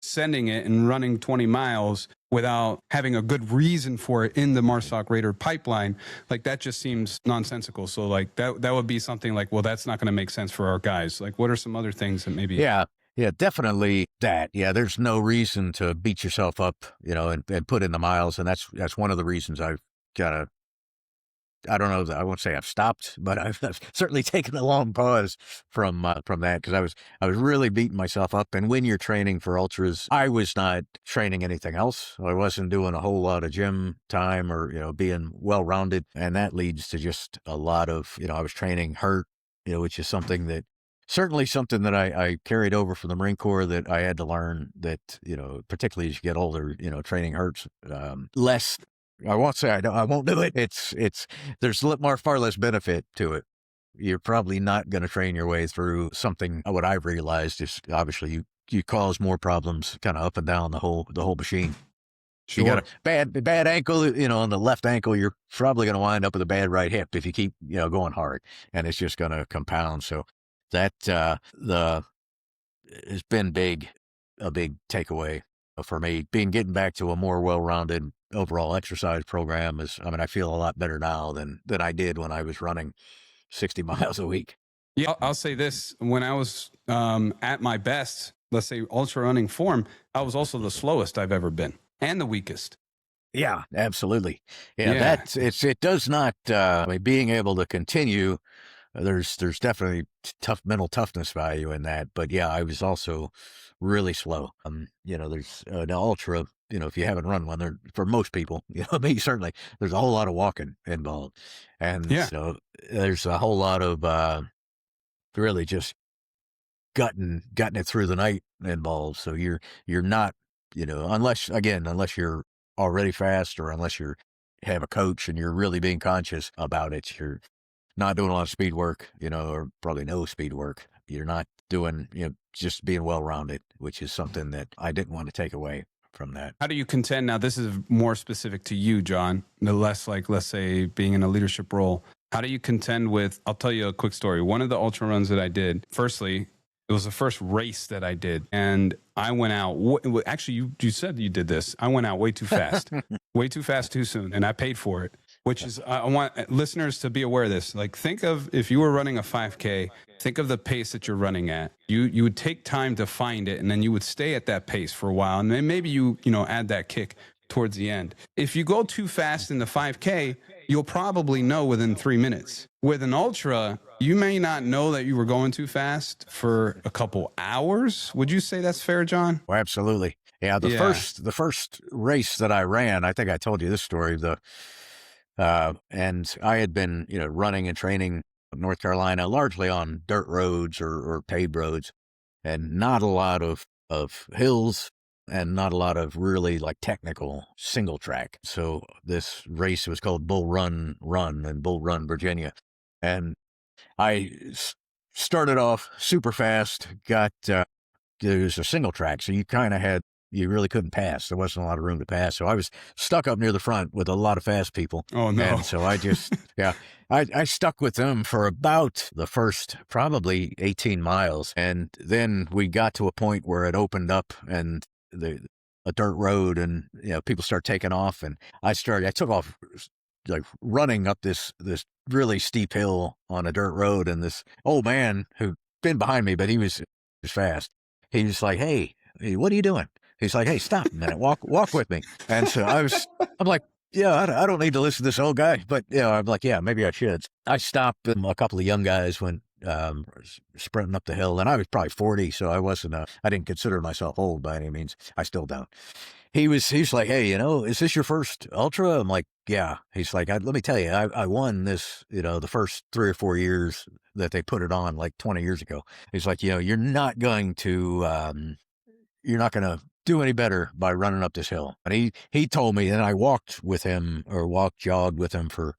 Speaker 2: sending it and running 20 miles without having a good reason for it in the MARSOC Raider pipeline, like that just seems nonsensical. So like that would be something like, well, that's not going to make sense for our guys. Like, what are some other things that maybe?
Speaker 3: Yeah, definitely that. Yeah, there's no reason to beat yourself up, and put in the miles. And that's one of the reasons I've got to, I don't know, I won't say I've stopped, but I've certainly taken a long pause from that, because I was really beating myself up. And when you're training for ultras, I was not training anything else. I wasn't doing a whole lot of gym time or, being well-rounded. And that leads to just a lot of, I was training hurt, which is something that I carried over from the Marine Corps that I had to learn that, particularly as you get older, training hurts less. I won't say I won't do it. There's far less benefit to it. You're probably not going to train your way through something. What I've realized is obviously you cause more problems kind of up and down the whole machine. Sure. You got a bad ankle, on the left ankle, you're probably going to wind up with a bad right hip if you keep, going hard, and it's just going to compound. So that, has been a big takeaway for me, getting back to a more well-rounded overall exercise program I feel a lot better now than I did when I was running 60 miles a week.
Speaker 2: Yeah, I'll say this. When I was at my best, let's say ultra running form, I was also the slowest I've ever been and the weakest.
Speaker 3: Yeah, absolutely. Yeah. It does not, being able to continue, there's definitely mental toughness value in that. But yeah, I was also really slow. There's an ultra, if you haven't run one, for most people, me certainly, there's a whole lot of walking involved. And so there's a whole lot of really just gutting it through the night involved. So you're not, unless you're already fast or unless you have a coach and you're really being conscious about it, you're not doing a lot of speed work, or probably no speed work. You're not doing, just being well-rounded, which is something that I didn't want to take away from that.
Speaker 2: How do you contend? Now, this is more specific to you, John, the less like, let's say, being in a leadership role. How do you contend with, I'll tell you a quick story. One of the ultra runs that I did, firstly, it was the first race that I did. And I went out, actually, you said you did this. I went out way too fast, way too fast, too soon. And I paid for it, which is, I want listeners to be aware of this. Like, think of, if you were running a 5K, think of the pace that you're running at. You would take time to find it, and then you would stay at that pace for a while. And then maybe you add that kick towards the end. If you go too fast in the 5K, you'll probably know within 3 minutes. With an ultra, you may not know that you were going too fast for a couple hours. Would you say that's fair, John?
Speaker 3: Well, absolutely. Yeah. The first race that I ran, I think I told you this story, and I had been, running and training in North Carolina, largely on dirt roads or paved roads, and not a lot of hills and not a lot of really like technical single track. So this race was called Bull Run in Bull Run, Virginia. And I started off super fast, there was a single track. So you really couldn't pass. There wasn't a lot of room to pass. So I was stuck up near the front with a lot of fast people.
Speaker 2: Oh, no.
Speaker 3: And so I just, I stuck with them for about the first probably 18 miles. And then we got to a point where it opened up and a dirt road and, people start taking off. And I took off like running up this really steep hill on a dirt road. And this old man who'd been behind me, but he was fast. He was like, hey, what are you doing? He's like, hey, stop a minute, walk with me. And so I'm like, yeah, I don't need to listen to this old guy, but I'm like, yeah, maybe I should. I stopped, and a couple of young guys went sprinting up the hill, and I was probably 40, so I didn't consider myself old by any means. I still don't. He's like, hey, is this your first ultra? I'm like, yeah. He's like, let me tell you, I won this, the first 3 or 4 years that they put it on, like 20 years ago. He's like, you're not going to do any better by running up this hill. And he told me, and I jogged with him for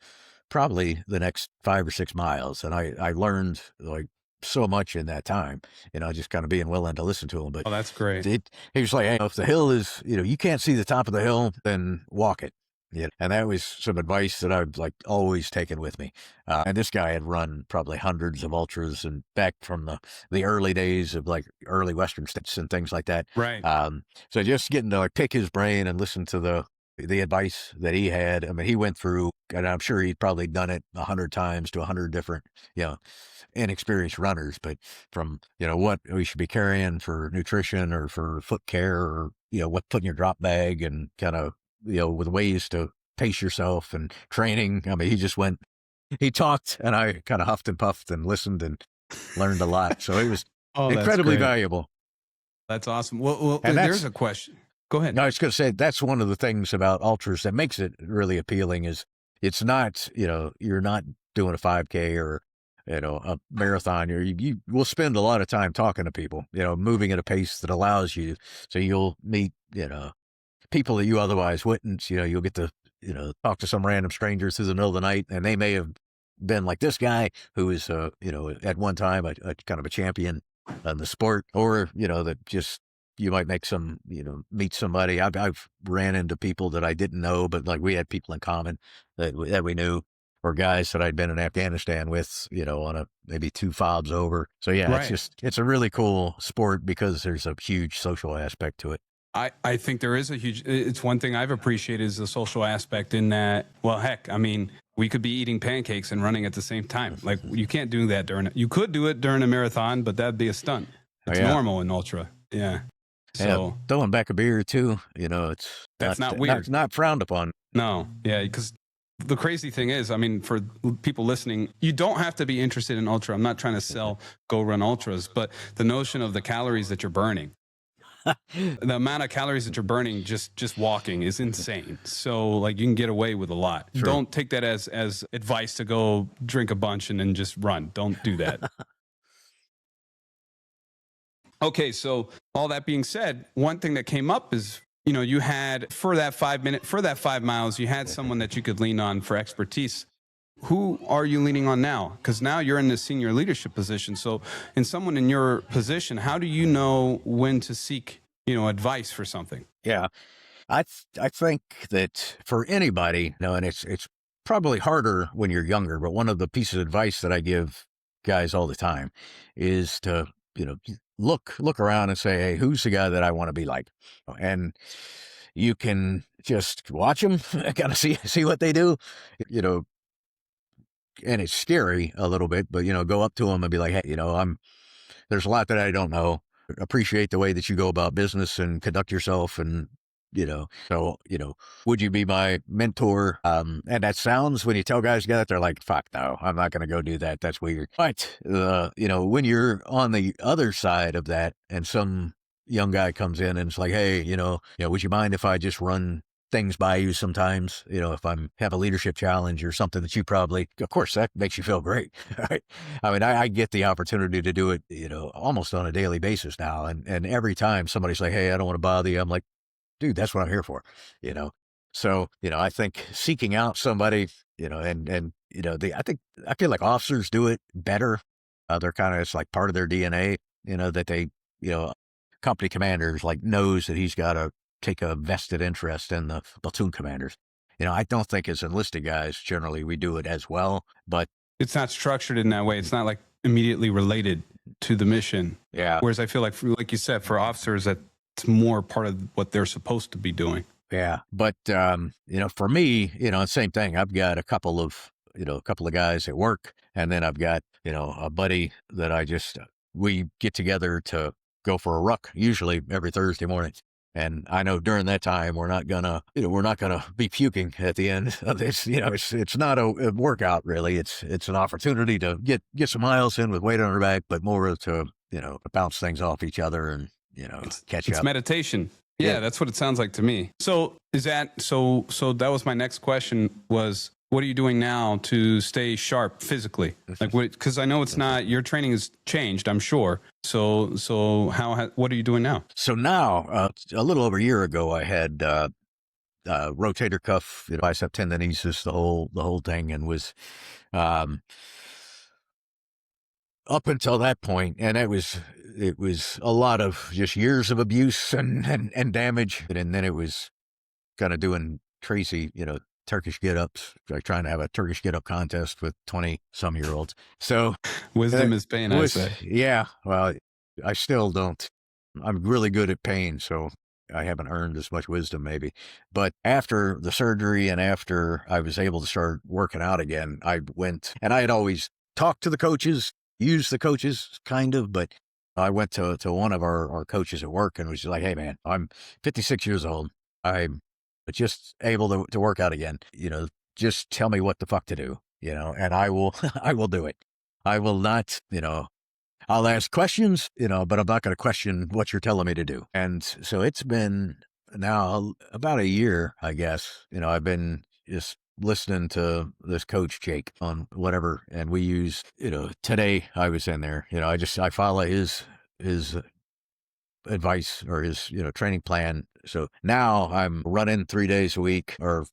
Speaker 3: probably the next 5 or 6 miles. And I learned like so much in that time, just kind of being willing to listen to him. But
Speaker 2: that's great.
Speaker 3: He was like, hey, if the hill is, you can't see the top of the hill, then walk it. Yeah. And that was some advice that I've like always taken with me. And this guy had run probably hundreds of ultras and back from the early days of like early Western states and things like that.
Speaker 2: Right.
Speaker 3: So just getting to like pick his brain and listen to the advice that he had. I mean, he went through, and I'm sure he'd probably done it 100 times to 100 different, inexperienced runners, but from, what we should be carrying for nutrition or for foot care or, what put in your drop bag and kind of, with ways to pace yourself and training. I mean, he talked and I kind of huffed and puffed and listened and learned a lot. So it was incredibly valuable.
Speaker 2: That's awesome. Well, there's a question. Go ahead.
Speaker 3: No, I was going to say, that's one of the things about ultras that makes it really appealing is it's not, you're not doing a 5K or, a marathon. You will spend a lot of time talking to people, moving at a pace that allows you. So you'll meet, people that you otherwise wouldn't, you'll get to, talk to some random strangers through the middle of the night, and they may have been like this guy who is, at one time a kind of a champion in the sport, or, that just, you might make meet somebody. I've ran into people that I didn't know, but like we had people in common that we knew, or guys that I'd been in Afghanistan with, on maybe 2 fobs over. So yeah, right. It's a really cool sport because there's a huge social aspect to it.
Speaker 2: I think there is it's one thing I've appreciated is the social aspect in that, well, heck, I mean, we could be eating pancakes and running at the same time. Like you can't do that you could do it during a marathon, but that'd be a stunt. It's normal in ultra. Yeah. So
Speaker 3: throwing back a beer too,
Speaker 2: that's not weird.
Speaker 3: Not frowned upon.
Speaker 2: No. Yeah. Because the crazy thing is, I mean, for people listening, you don't have to be interested in ultra. I'm not trying to sell go run ultras, but the notion of the calories that you're burning, the amount of calories that you're burning just walking is insane. So like you can get away with a lot. True. Don't take that as advice to go drink a bunch and then just run. Don't do that. Okay, so all that being said, one thing that came up is, you had for that 5 miles, you had someone that you could lean on for expertise. Who are you leaning on now? Because now you're in the senior leadership position. So in someone in your position, how do you know when to seek, advice for something?
Speaker 3: Yeah, I think that for anybody, and it's probably harder when you're younger, but one of the pieces of advice that I give guys all the time is to, look around and say, hey, who's the guy that I want to be like? And you can just watch them, kind of see what they do, and it's scary a little bit, but, go up to them and be like, hey, there's a lot that I don't know. Appreciate the way that you go about business and conduct yourself and So, would you be my mentor? And that sounds, when you tell guys that, they're like, fuck no, I'm not going to go do that. That's weird. But, when you're on the other side of that and some young guy comes in and it's like, hey, would you mind if I just run things by you sometimes, if have a leadership challenge or something that you probably, of course, that makes you feel great. Right? I mean, I get the opportunity to do it, almost on a daily basis now. And every time somebody's like, hey, I don't want to bother you, I'm like, dude, that's what I'm here for, So, I think seeking out somebody, I feel like officers do it better. They're kind of, it's like part of their DNA, that they, company commanders like knows that he's got to take a vested interest in the platoon commanders. I don't think as enlisted guys, generally we do it as well, but
Speaker 2: it's not structured in that way. It's not like immediately related to the mission.
Speaker 3: Yeah.
Speaker 2: Whereas I feel like you said, for officers, that it's more part of what they're supposed to be doing.
Speaker 3: Yeah. But, for me, same thing. I've got a couple of guys at work, and then I've got, a buddy that we get together to go for a ruck, usually every Thursday morning. And I know during that time, we're not gonna be puking at the end of this. It's not a workout really. It's an opportunity to get some miles in with weight on our back, but more to, bounce things off each other and, catch up.
Speaker 2: It's meditation. Yeah, that's what it sounds like to me. So that was my next question was, what are you doing now to stay sharp physically? Like, because I know it's not, your training has changed, I'm sure. So what are you doing now?
Speaker 3: So now, a little over a year ago, I had rotator cuff, bicep tendinosis, the whole thing, and was up until that point, and it was a lot of just years of abuse and damage, and then it was kind of doing crazy, Turkish get-ups, like trying to have a Turkish get-up contest with 20-some-year-olds. So
Speaker 2: wisdom is pain, I say.
Speaker 3: Yeah, well, I still don't. I'm really good at pain, so I haven't earned as much wisdom maybe. But after the surgery and after I was able to start working out again, I went, and I had always talked to the coaches, used the coaches kind of, but I went to one of our coaches at work and was like, hey man, I'm 56 years old. I'm just able to work out again, just tell me what the fuck to do, and I will, I will do it. I will not, I'll ask questions, but I'm not going to question what you're telling me to do. And so it's been now about a year, I guess, I've been just listening to this coach, Jake, on whatever. And we use, today I was in there, I follow his advice or his, training plan. So now I'm running 3 days a week, or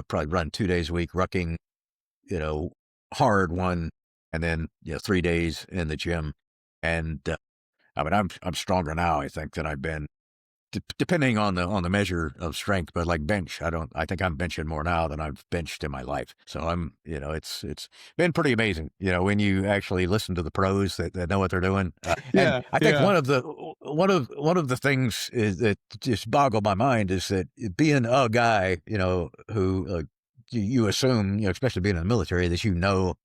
Speaker 3: probably run 2 days a week, rucking, hard one, and then 3 days in the gym. And I mean, I'm stronger now, I think, than I've been, depending on the measure of strength. But like bench, I think I'm benching more now than I've benched in my life. So I'm, it's been pretty amazing, when you actually listen to the pros that know what they're doing. And I think one of the things is that just boggle my mind is that being a guy, who you assume, especially being in the military, that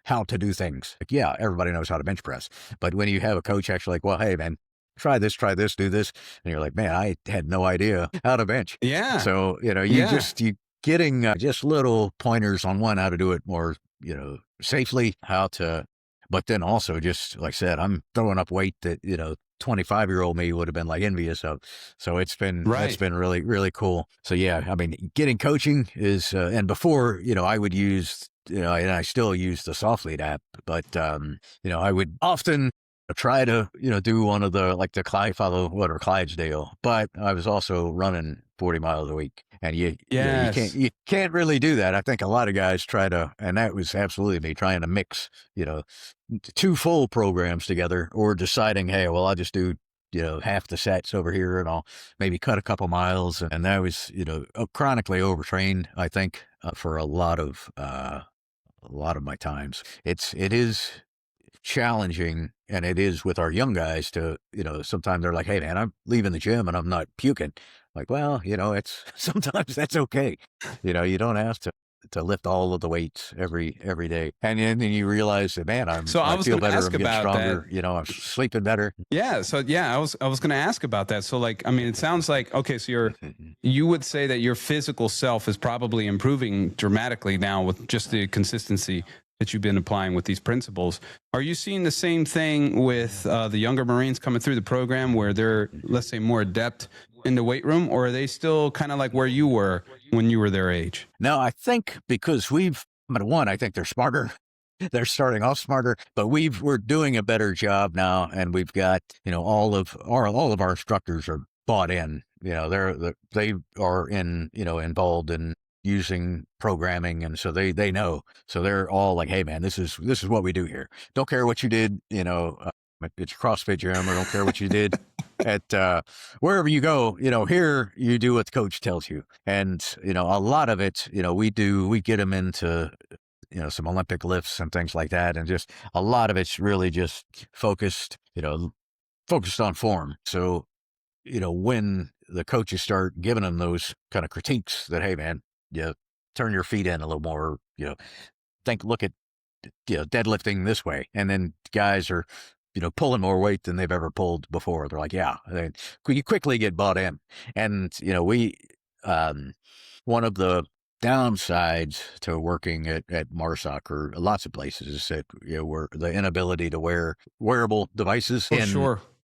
Speaker 3: how to do things. Like, yeah, everybody knows how to bench press. But when you have a coach actually like, well, hey, man, try this, do this. And you're like, man, I had no idea how to bench.
Speaker 2: Yeah.
Speaker 3: So, you getting just little pointers on how to do it more, safely, but then also just like I said, I'm throwing up weight that, 25-year-old me would have been like envious of. So it's been really, really cool. So yeah, I mean, getting coaching is, and before, I would use, and I still use the SOFLETE app, but, I would often try to, do one of the, like the Clydesdale, but I was also running 40 miles a week. And you can't really do that. I think a lot of guys try to, and that was absolutely me trying to mix, 2 full programs together, or deciding, hey, well, I'll just do, half the sets over here and I'll maybe cut a couple miles. And that was, chronically overtrained, I think, for a lot of my times. It is challenging, and it is with our young guys to, sometimes they're like, hey man, I'm leaving the gym and I'm not puking. Like, well, it's sometimes that's okay. You don't have to. to lift all of the weights every day. And then you realize that, man,
Speaker 2: So I
Speaker 3: I
Speaker 2: was
Speaker 3: feel
Speaker 2: going to
Speaker 3: better,
Speaker 2: ask
Speaker 3: I'm getting
Speaker 2: about
Speaker 3: stronger,
Speaker 2: that.
Speaker 3: I'm sleeping better.
Speaker 2: Yeah. So yeah, I was going to ask about that. So like, I mean, it sounds like, okay, so you would say that your physical self is probably improving dramatically now with just the consistency that you've been applying with these principles. Are you seeing the same thing with the younger Marines coming through the program where they're, let's say, more adept in the weight room, or are they still kind of like where you were when you were their age?
Speaker 3: No, I think because I think they're smarter. They're starting off smarter, but we're doing a better job now, and we've got all of our instructors are bought in. They are involved in using programming, and so they know. So they're all like, hey man, this is what we do here. Don't care what you did, it's a CrossFit gym, or don't care what you did at wherever you go. Here you do what the coach tells you, and a lot of it, we get them into some Olympic lifts and things like that. And just a lot of it's really just focused on form. So, when the coaches start giving them those kind of critiques that, hey man, turn your feet in a little more, look at, deadlifting this way. And then guys are, pulling more weight than they've ever pulled before. They're like, yeah, you quickly get bought in. And, one of the downsides to working at MARSOC or lots of places is that were the inability to wear wearable devices in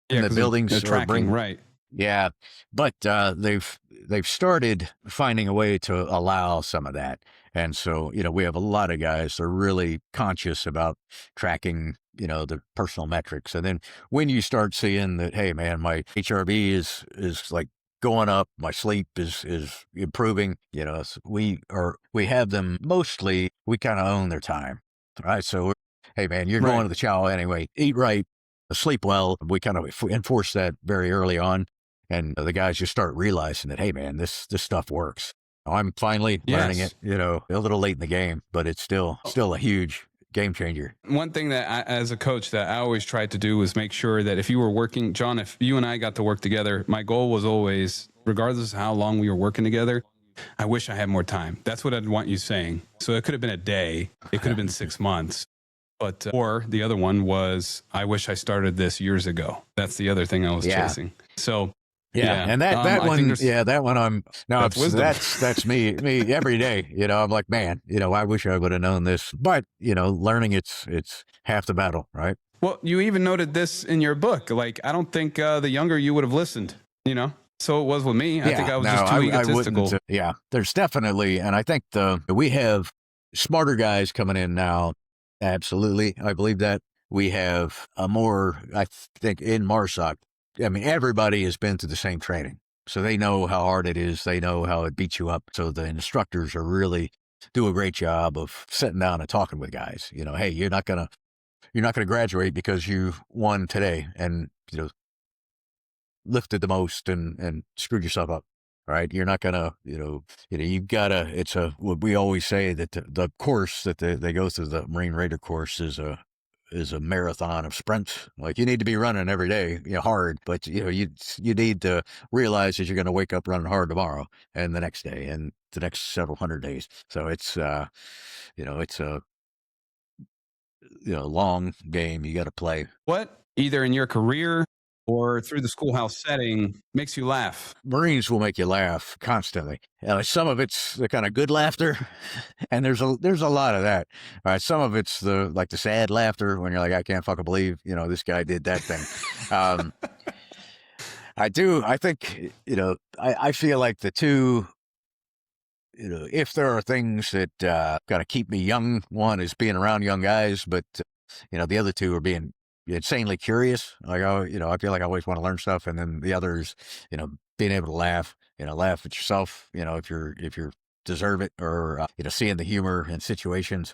Speaker 3: the buildings
Speaker 2: tracking, right?
Speaker 3: Yeah, but they've started finding a way to allow some of that, and so we have a lot of guys that are really conscious about tracking the personal metrics, and then when you start seeing that, hey man, my HRV is like going up, my sleep is improving, we have them mostly, we kind of own their time, right? So hey man, you're going to the chow anyway, eat right, sleep well. We kind of enforce that very early on, and the guys just start realizing that, hey man, this stuff works. I'm finally learning it, a little late in the game, but it's still a huge game changer.
Speaker 2: One thing that as a coach that I always tried to do was make sure that if you were working, John, if you and I got to work together, my goal was always, regardless of how long we were working together, I wish I had more time. That's what I'd want you saying. So it could have been a day. It could have been 6 months. But, or the other one was, I wish I started this years ago. That's the other thing I was chasing. So
Speaker 3: yeah. And that one, that's me every day. I'm like, man, I wish I would have known this, but learning it's half the battle, right?
Speaker 2: Well, you even noted this in your book. Like, I don't think the younger you would have listened, So it was with me. I think I was just too egotistical.
Speaker 3: Yeah, there's definitely, and I think we have smarter guys coming in now. Absolutely. I believe that we have I think in MARSOC, I mean, everybody has been through the same training. So they know how hard it is. They know how it beats you up. So the instructors are really do a great job of sitting down and talking with guys. Hey, you're not going to graduate because you won today and, lifted the most and screwed yourself up. Right. You're not gonna, you've gotta, what we always say that the course that they go through, the Marine Raider course is a marathon of sprints. Like you need to be running every day, hard, but you need to realize that you're going to wake up running hard tomorrow and the next day and the next several hundred days. So it's, it's a, long game you got to play.
Speaker 2: What either in your career or through the schoolhouse setting makes you laugh?
Speaker 3: Marines will make you laugh constantly. Some of it's the kind of good laughter, and there's a lot of that. All right, some of it's the sad laughter when you're like, I can't fucking believe this guy did that thing. I think I feel like the two. If there are things that kind of keep me young, one is being around young guys, but the other two are being insanely curious. Like, I feel like I always want to learn stuff. And then the others, being able to laugh at yourself, if you deserve it, or, seeing the humor in situations.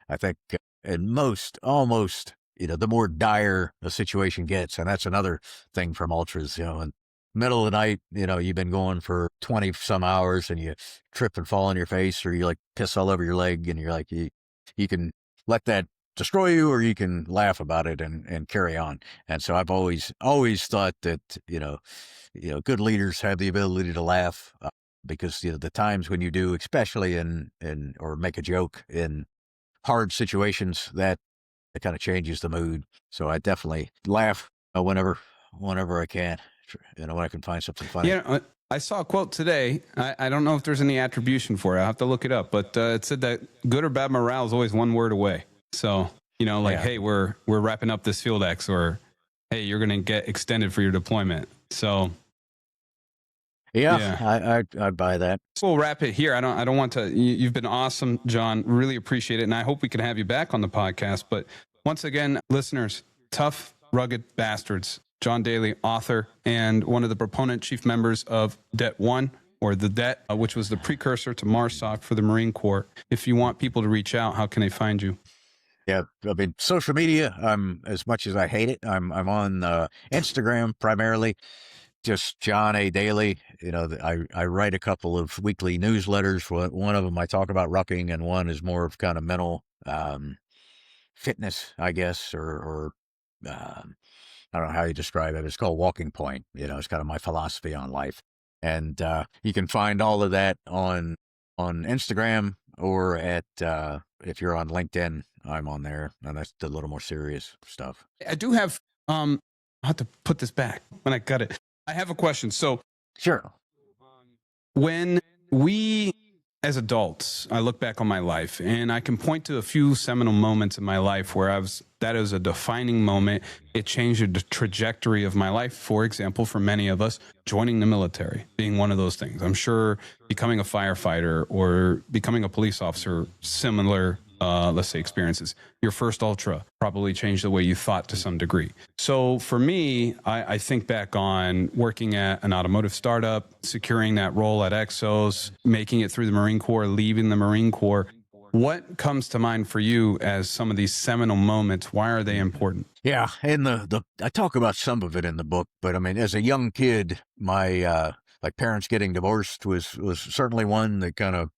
Speaker 3: I think in almost, the more dire a situation gets, and that's another thing from ultras, in middle of the night, you've been going for 20 some hours and you trip and fall on your face, or you like piss all over your leg, and you're like, you can let that destroy you, or you can laugh about it and carry on. And so I've always thought that, good leaders have the ability to laugh. because the times when you do, especially or make a joke in hard situations, that it kind of changes the mood. So I definitely laugh whenever I can, when I can find something funny.
Speaker 2: Yeah, I saw a quote today. I don't know if there's any attribution for it. I'll have to look it up. But it said that good or bad morale is always one word away. So, hey, we're wrapping up this Field X, or hey, you're going to get extended for your deployment. So,
Speaker 3: yeah. I buy that.
Speaker 2: So we'll wrap it here. I don't want to. You've been awesome, John. Really appreciate it, and I hope we can have you back on the podcast. But once again, listeners, Tough, Rugged Bastards. John Dailey, author, and one of the proponent chief members of Det One, or the Det, which was the precursor to MARSOC for the Marine Corps. If you want people to reach out, how can they find you?
Speaker 3: Yeah, I mean, social media, as much as I hate it, I'm on Instagram primarily, just John A. Dailey. I write a couple of weekly newsletters. One of them I talk about rucking, and one is more of kind of mental fitness, I guess, or I don't know how you describe it. It's called Walking Point. It's kind of my philosophy on life. And you can find all of that on Instagram, or if you're on LinkedIn, I'm on there, and that's the little more serious stuff.
Speaker 2: I do have, I'll have to put this back when I got it. I have a question. So,
Speaker 3: sure.
Speaker 2: When we, as adults, I look back on my life, and I can point to a few seminal moments in my life where that is a defining moment. It changed the trajectory of my life. For example, for many of us, joining the military being one of those things. I'm sure becoming a firefighter or becoming a police officer, similar, let's say, experiences. Your first ultra probably changed the way you thought to some degree. So for me, I think back on working at an automotive startup, securing that role at Exos, making it through the Marine Corps, leaving the Marine Corps. What comes to mind for you as some of these seminal moments? Why are they important?
Speaker 3: Yeah, and I talk about some of it in the book, but I mean, as a young kid, my parents getting divorced was certainly one that kind of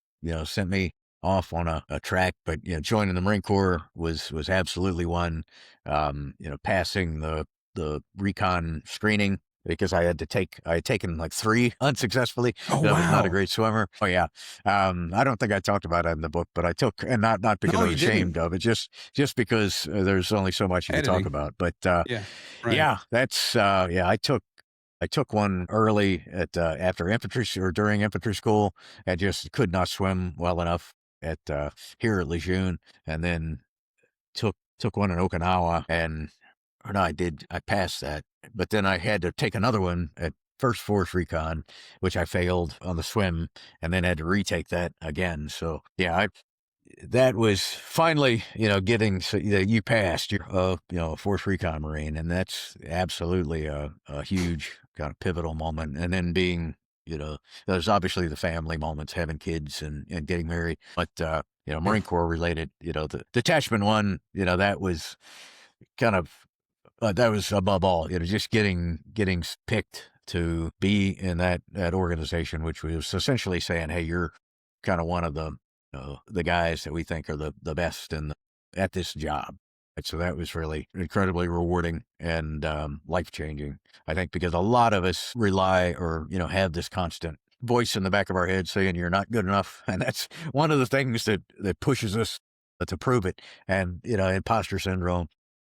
Speaker 3: sent me off on a track. But joining the Marine Corps was absolutely one. Passing the Recon screening, because I had taken like 3 unsuccessfully.
Speaker 2: Oh,
Speaker 3: I was
Speaker 2: wow.
Speaker 3: not a great swimmer. Oh yeah. I don't think I talked about it in the book, but I took, and not because I was ashamed of it, just because there's only so much you can talk about. But that's I took one early at after infantry or during infantry school, and just could not swim well enough at here at Lejeune, and then took one in Okinawa, I passed that, but then I had to take another one at First Force Recon, which I failed on the swim, and then had to retake that again. So yeah, that was finally, getting, so you passed your, Force Recon Marine, and that's absolutely a huge kind of pivotal moment. And then being, there's obviously the family moments, having kids and getting married, but, Marine Corps related, the Detachment One, that was kind of, that was above all, just getting picked to be in that organization, which was essentially saying, hey, you're kind of one of the guys that we think are the best at this job. So that was really incredibly rewarding and life-changing, I think, because a lot of us rely or, have this constant voice in the back of our head saying you're not good enough. And that's one of the things that pushes us to prove it. And, imposter syndrome,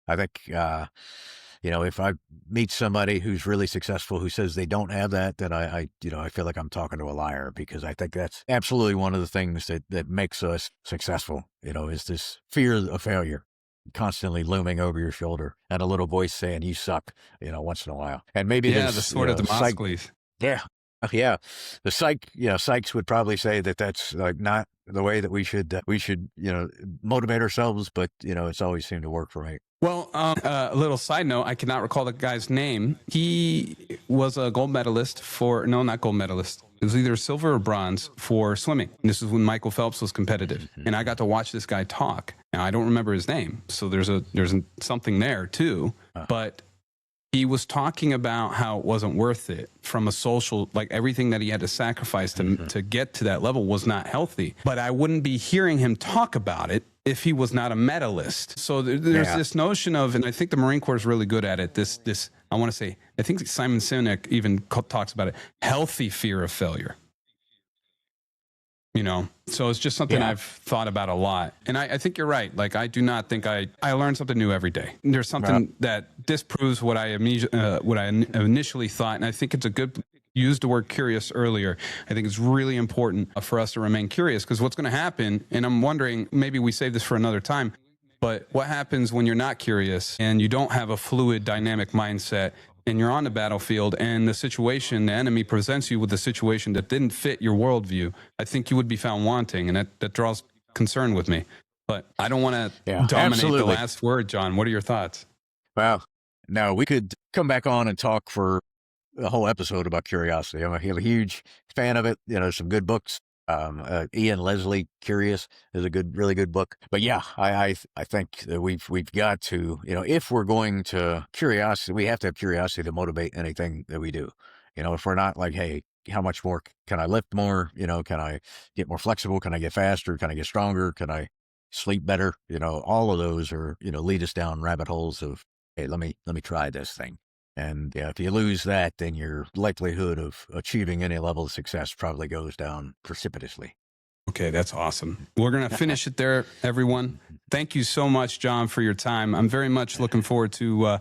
Speaker 3: I think, if I meet somebody who's really successful who says they don't have that, then I feel like I'm talking to a liar, because I think that's absolutely one of the things that makes us successful, is this fear of failure constantly looming over your shoulder, and a little voice saying you suck, once in a while. And maybe
Speaker 2: the sword of Damocles.
Speaker 3: Yeah. The psychs would probably say that that's like not the way that we should motivate ourselves, but it's always seemed to work for me.
Speaker 2: Well, a little side note, I cannot recall the guy's name. He was a gold medalist not gold medalist. It was either silver or bronze for swimming. And this is when Michael Phelps was competitive. Mm-hmm. And I got to watch this guy talk. Now, I don't remember his name, so there's something there too. But he was talking about how it wasn't worth it from a social, like everything that he had to sacrifice to get to that level was not healthy. But I wouldn't be hearing him talk about it if he was not a medalist. So there's this notion of, and I think the Marine Corps is really good at it, this I want to say, I think Simon Sinek even talks about it, healthy fear of failure. you know? So it's just something I've thought about a lot. And I think you're right. Like, I do not think I learn something new every day. There's something that disproves what I initially thought. And I think it's a good, used the word curious earlier. I think it's really important for us to remain curious, because what's going to happen, and I'm wondering, maybe we save this for another time, but what happens when you're not curious and you don't have a fluid, dynamic mindset, and you're on the battlefield and the situation, the enemy presents you with a situation that didn't fit your worldview? I think you would be found wanting, and that draws concern with me. But I don't want to dominate the last word, John. What are your thoughts?
Speaker 3: Well, no, we could come back on and talk for a whole episode about curiosity. I'm a huge fan of it. You know, some good books. Ian Leslie, Curious, is a really good book. But yeah, I think that we've got to, you know, if we're going to curiosity, we have to have curiosity to motivate anything that we do. You know, if we're not like, hey, how much more can I lift more? You know, can I get more flexible? Can I get faster? Can I get stronger? Can I sleep better? You know, all of those are, you know, lead us down rabbit holes of, hey, let me try this thing. And yeah, if you lose that, then your likelihood of achieving any level of success probably goes down precipitously.
Speaker 2: Okay, that's awesome. We're going to finish it there, everyone. Thank you so much, John, for your time. I'm very much looking forward to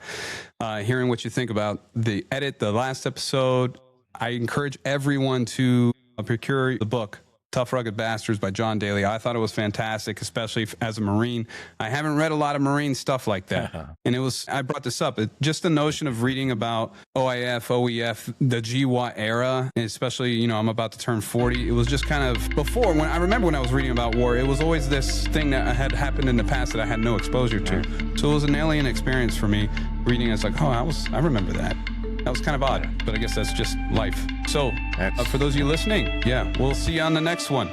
Speaker 2: hearing what you think about the last episode. I encourage everyone to procure the book, Tough Rugged Bastards by John Dailey. I thought it was fantastic, especially as a Marine. I haven't read a lot of Marine stuff like that. And I brought this up, just the notion of reading about OIF, OEF, the GWAT era, and especially, you know, I'm about to turn 40. It was just kind of before, when I remember when I was reading about war, it was always this thing that had happened in the past that I had no exposure to. So it was an alien experience for me reading. It's like, oh, I remember that. That was kind of odd, but I guess that's just life. So for those of you listening, we'll see you on the next one.